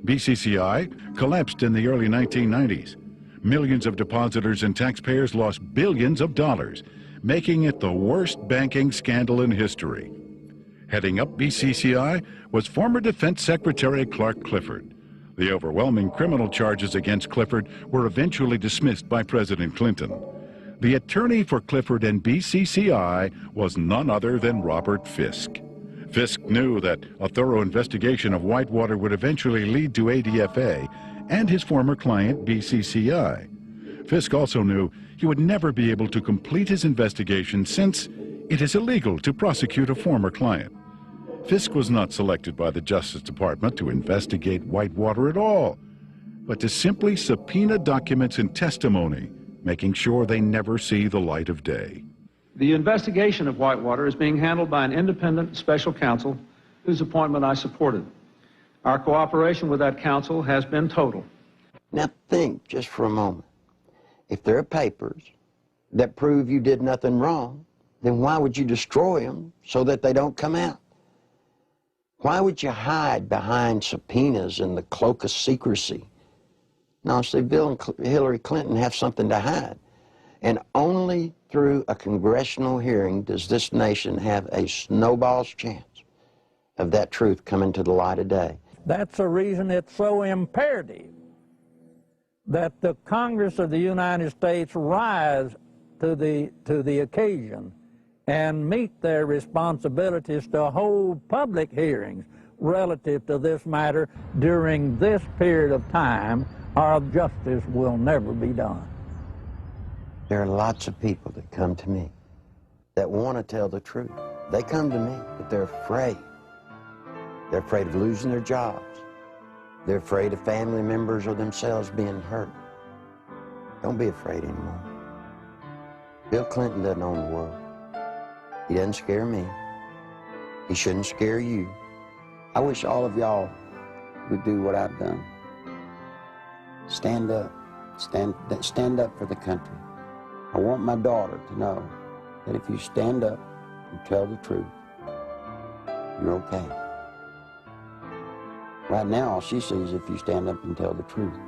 BCCI collapsed in the early 1990s. Millions of depositors and taxpayers lost billions of dollars, making it the worst banking scandal in history. Heading up BCCI was former Defense Secretary Clark Clifford. The overwhelming criminal charges against Clifford were eventually dismissed by President Clinton. The attorney for Clifford and BCCI was none other than Robert Fisk. Fisk knew that a thorough investigation of Whitewater would eventually lead to ADFA and his former client, BCCI. Fisk also knew he would never be able to complete his investigation since it is illegal to prosecute a former client. Fisk was not selected by the Justice Department to investigate Whitewater at all, but to simply subpoena documents and testimony, making sure they never see the light of day. The investigation of Whitewater is being handled by an independent special counsel whose appointment I supported. Our cooperation with that counsel has been total. Now think just for a moment. If there are papers that prove you did nothing wrong, then why would you destroy them so that they don't come out? Why would you hide behind subpoenas in the cloak of secrecy? No, see, Bill and Hillary Clinton have something to hide. And only through a congressional hearing does this nation have a snowball's chance of that truth coming to the light of day. That's the reason it's so imperative that the Congress of the United States rise to the occasion and meet their responsibilities to hold public hearings relative to this matter during this period of time, or justice will never be done. There are lots of people that come to me that want to tell the truth. They come to me, but they're afraid. They're afraid of losing their jobs. They're afraid of family members or themselves being hurt. Don't be afraid anymore. Bill Clinton doesn't own the world. He doesn't scare me. He shouldn't scare you. I wish all of y'all would do what I've done. Stand up. Stand up for the country. I want my daughter to know that if you stand up and tell the truth, you're okay. Right now, all she sees, if you stand up and tell the truth,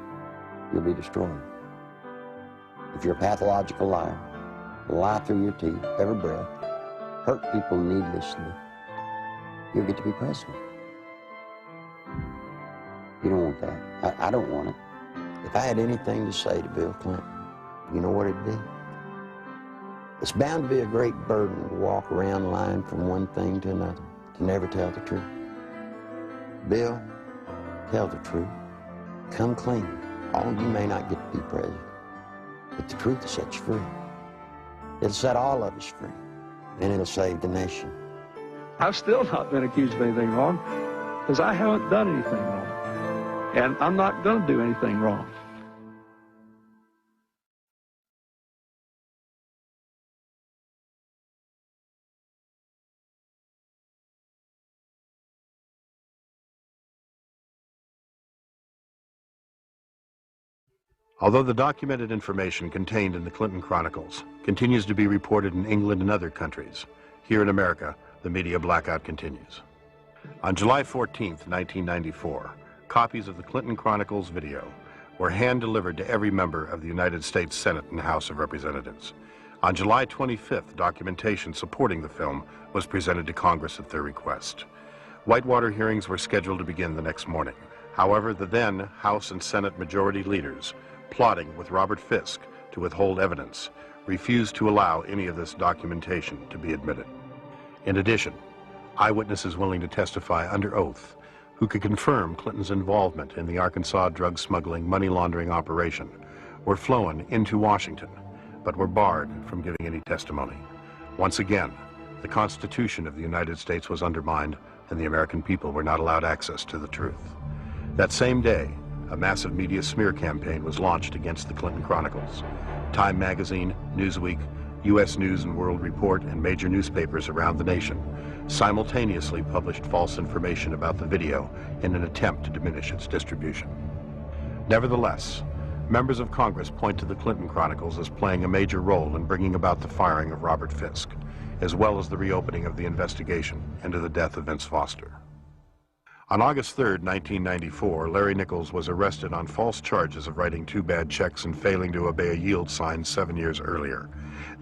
you'll be destroyed. If you're a pathological liar, lie through your teeth, every breath, hurt people needlessly, you'll get to be president. You don't want that. I don't want it. If I had anything to say to Bill Clinton, you know what it'd be? It's bound to be a great burden to walk around lying from one thing to another, to never tell the truth. Bill, tell the truth. Come clean. All you may not get to be president, but the truth will set you free. It'll set all of us free, and it'll save the nation. I've still not been accused of anything wrong because I haven't done anything wrong. And I'm not going to do anything wrong. Although the documented information contained in the Clinton Chronicles continues to be reported in England and other countries, here in America, the media blackout continues. On July 14th, 1994, copies of the Clinton Chronicles video were hand-delivered to every member of the United States Senate and House of Representatives. On July 25th, documentation supporting the film was presented to Congress at their request. Whitewater hearings were scheduled to begin the next morning. However, the then House and Senate majority leaders, plotting with Robert Fisk to withhold evidence, refused to allow any of this documentation to be admitted. In addition, eyewitnesses willing to testify under oath who could confirm Clinton's involvement in the Arkansas drug smuggling money laundering operation were flown into Washington, but were barred from giving any testimony. Once again, the Constitution of the United States was undermined and the American people were not allowed access to the truth. That same day, a massive media smear campaign was launched against the Clinton Chronicles. Time magazine, Newsweek, U.S. News and World Report, and major newspapers around the nation simultaneously published false information about the video in an attempt to diminish its distribution. Nevertheless, members of Congress point to the Clinton Chronicles as playing a major role in bringing about the firing of Robert Fisk, as well as the reopening of the investigation into the death of Vince Foster. On August 3, 1994, Larry Nichols was arrested on false charges of writing 2 bad checks and failing to obey a yield sign 7 years earlier.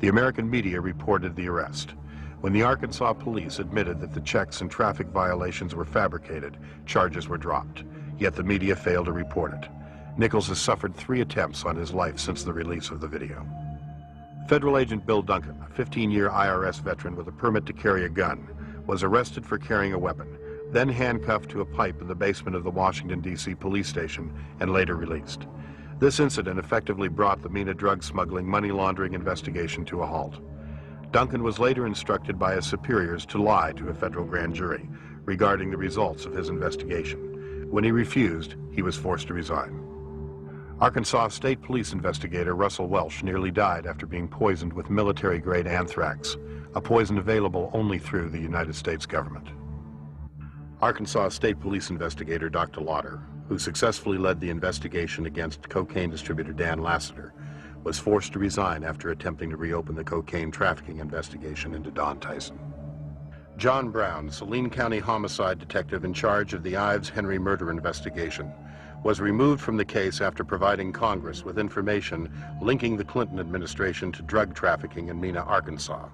The American media reported the arrest. When the Arkansas police admitted that the checks and traffic violations were fabricated, charges were dropped, yet the media failed to report it. Nichols has suffered 3 attempts on his life since the release of the video. Federal agent Bill Duncan, a 15-year IRS veteran with a permit to carry a gun, was arrested for carrying a weapon, then handcuffed to a pipe in the basement of the Washington, D.C. police station, and later released. This incident effectively brought the MENA drug smuggling money laundering investigation to a halt. Duncan was later instructed by his superiors to lie to a federal grand jury regarding the results of his investigation. When he refused, he was forced to resign. Arkansas State Police investigator Russell Welsh nearly died after being poisoned with military-grade anthrax, a poison available only through the United States government. Arkansas State Police investigator Dr. Lauder, who successfully led the investigation against cocaine distributor Dan Lassiter, was forced to resign after attempting to reopen the cocaine trafficking investigation into Don Tyson. John Brown, Saline County homicide detective in charge of the Ives Henry murder investigation, was removed from the case after providing Congress with information linking the Clinton administration to drug trafficking in Mena, Arkansas.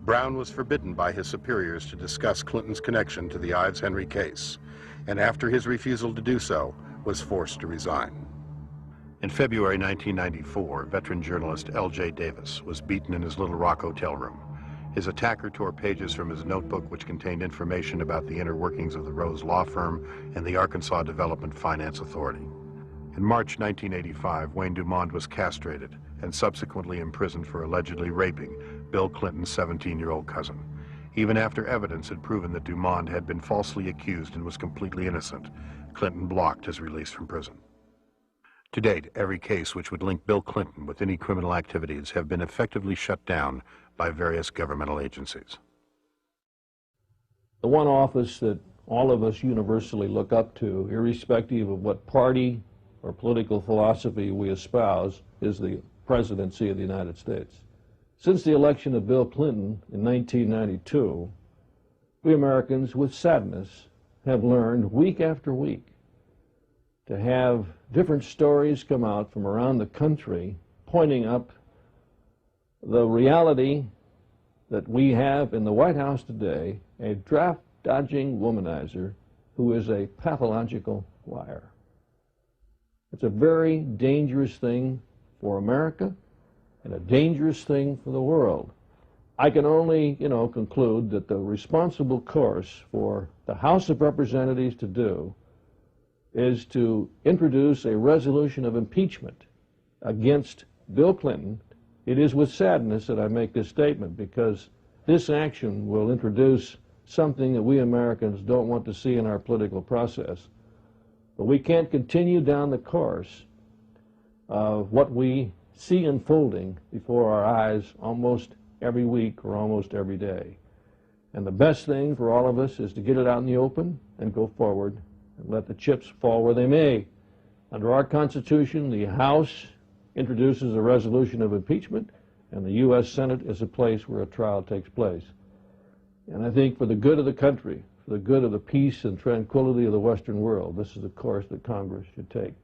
Brown was forbidden by his superiors to discuss Clinton's connection to the Ives Henry case, and after his refusal to do so, was forced to resign. In February 1994, veteran journalist L.J. Davis was beaten in his Little Rock hotel room. His attacker tore pages from his notebook which contained information about the inner workings of the Rose Law Firm and the Arkansas Development Finance Authority. In March 1985, Wayne Dumond was castrated and subsequently imprisoned for allegedly raping Bill Clinton's 17-year-old cousin. Even after evidence had proven that Dumond had been falsely accused and was completely innocent, Clinton blocked his release from prison. To date, every case which would link Bill Clinton with any criminal activities have been effectively shut down by various governmental agencies. The one office that all of us universally look up to, irrespective of what party or political philosophy we espouse, is the presidency of the United States. Since the election of Bill Clinton in 1992, we Americans, with sadness, have learned week after week to have different stories come out from around the country pointing up the reality that we have in the White House today, a draft-dodging womanizer who is a pathological liar. It's a very dangerous thing for America and a dangerous thing for the world. I can only, conclude that the responsible course for the House of Representatives to do is to introduce a resolution of impeachment against Bill Clinton. It is with sadness that I make this statement, because this action will introduce something that we Americans don't want to see in our political process. But we can't continue down the course of what we see unfolding before our eyes almost every week or almost every day. And the best thing for all of us is to get it out in the open and go forward and let the chips fall where they may. Under our Constitution, the House introduces a resolution of impeachment, and the U.S. Senate is a place where a trial takes place. And I think for the good of the country, for the good of the peace and tranquility of the Western world, this is the course that Congress should take.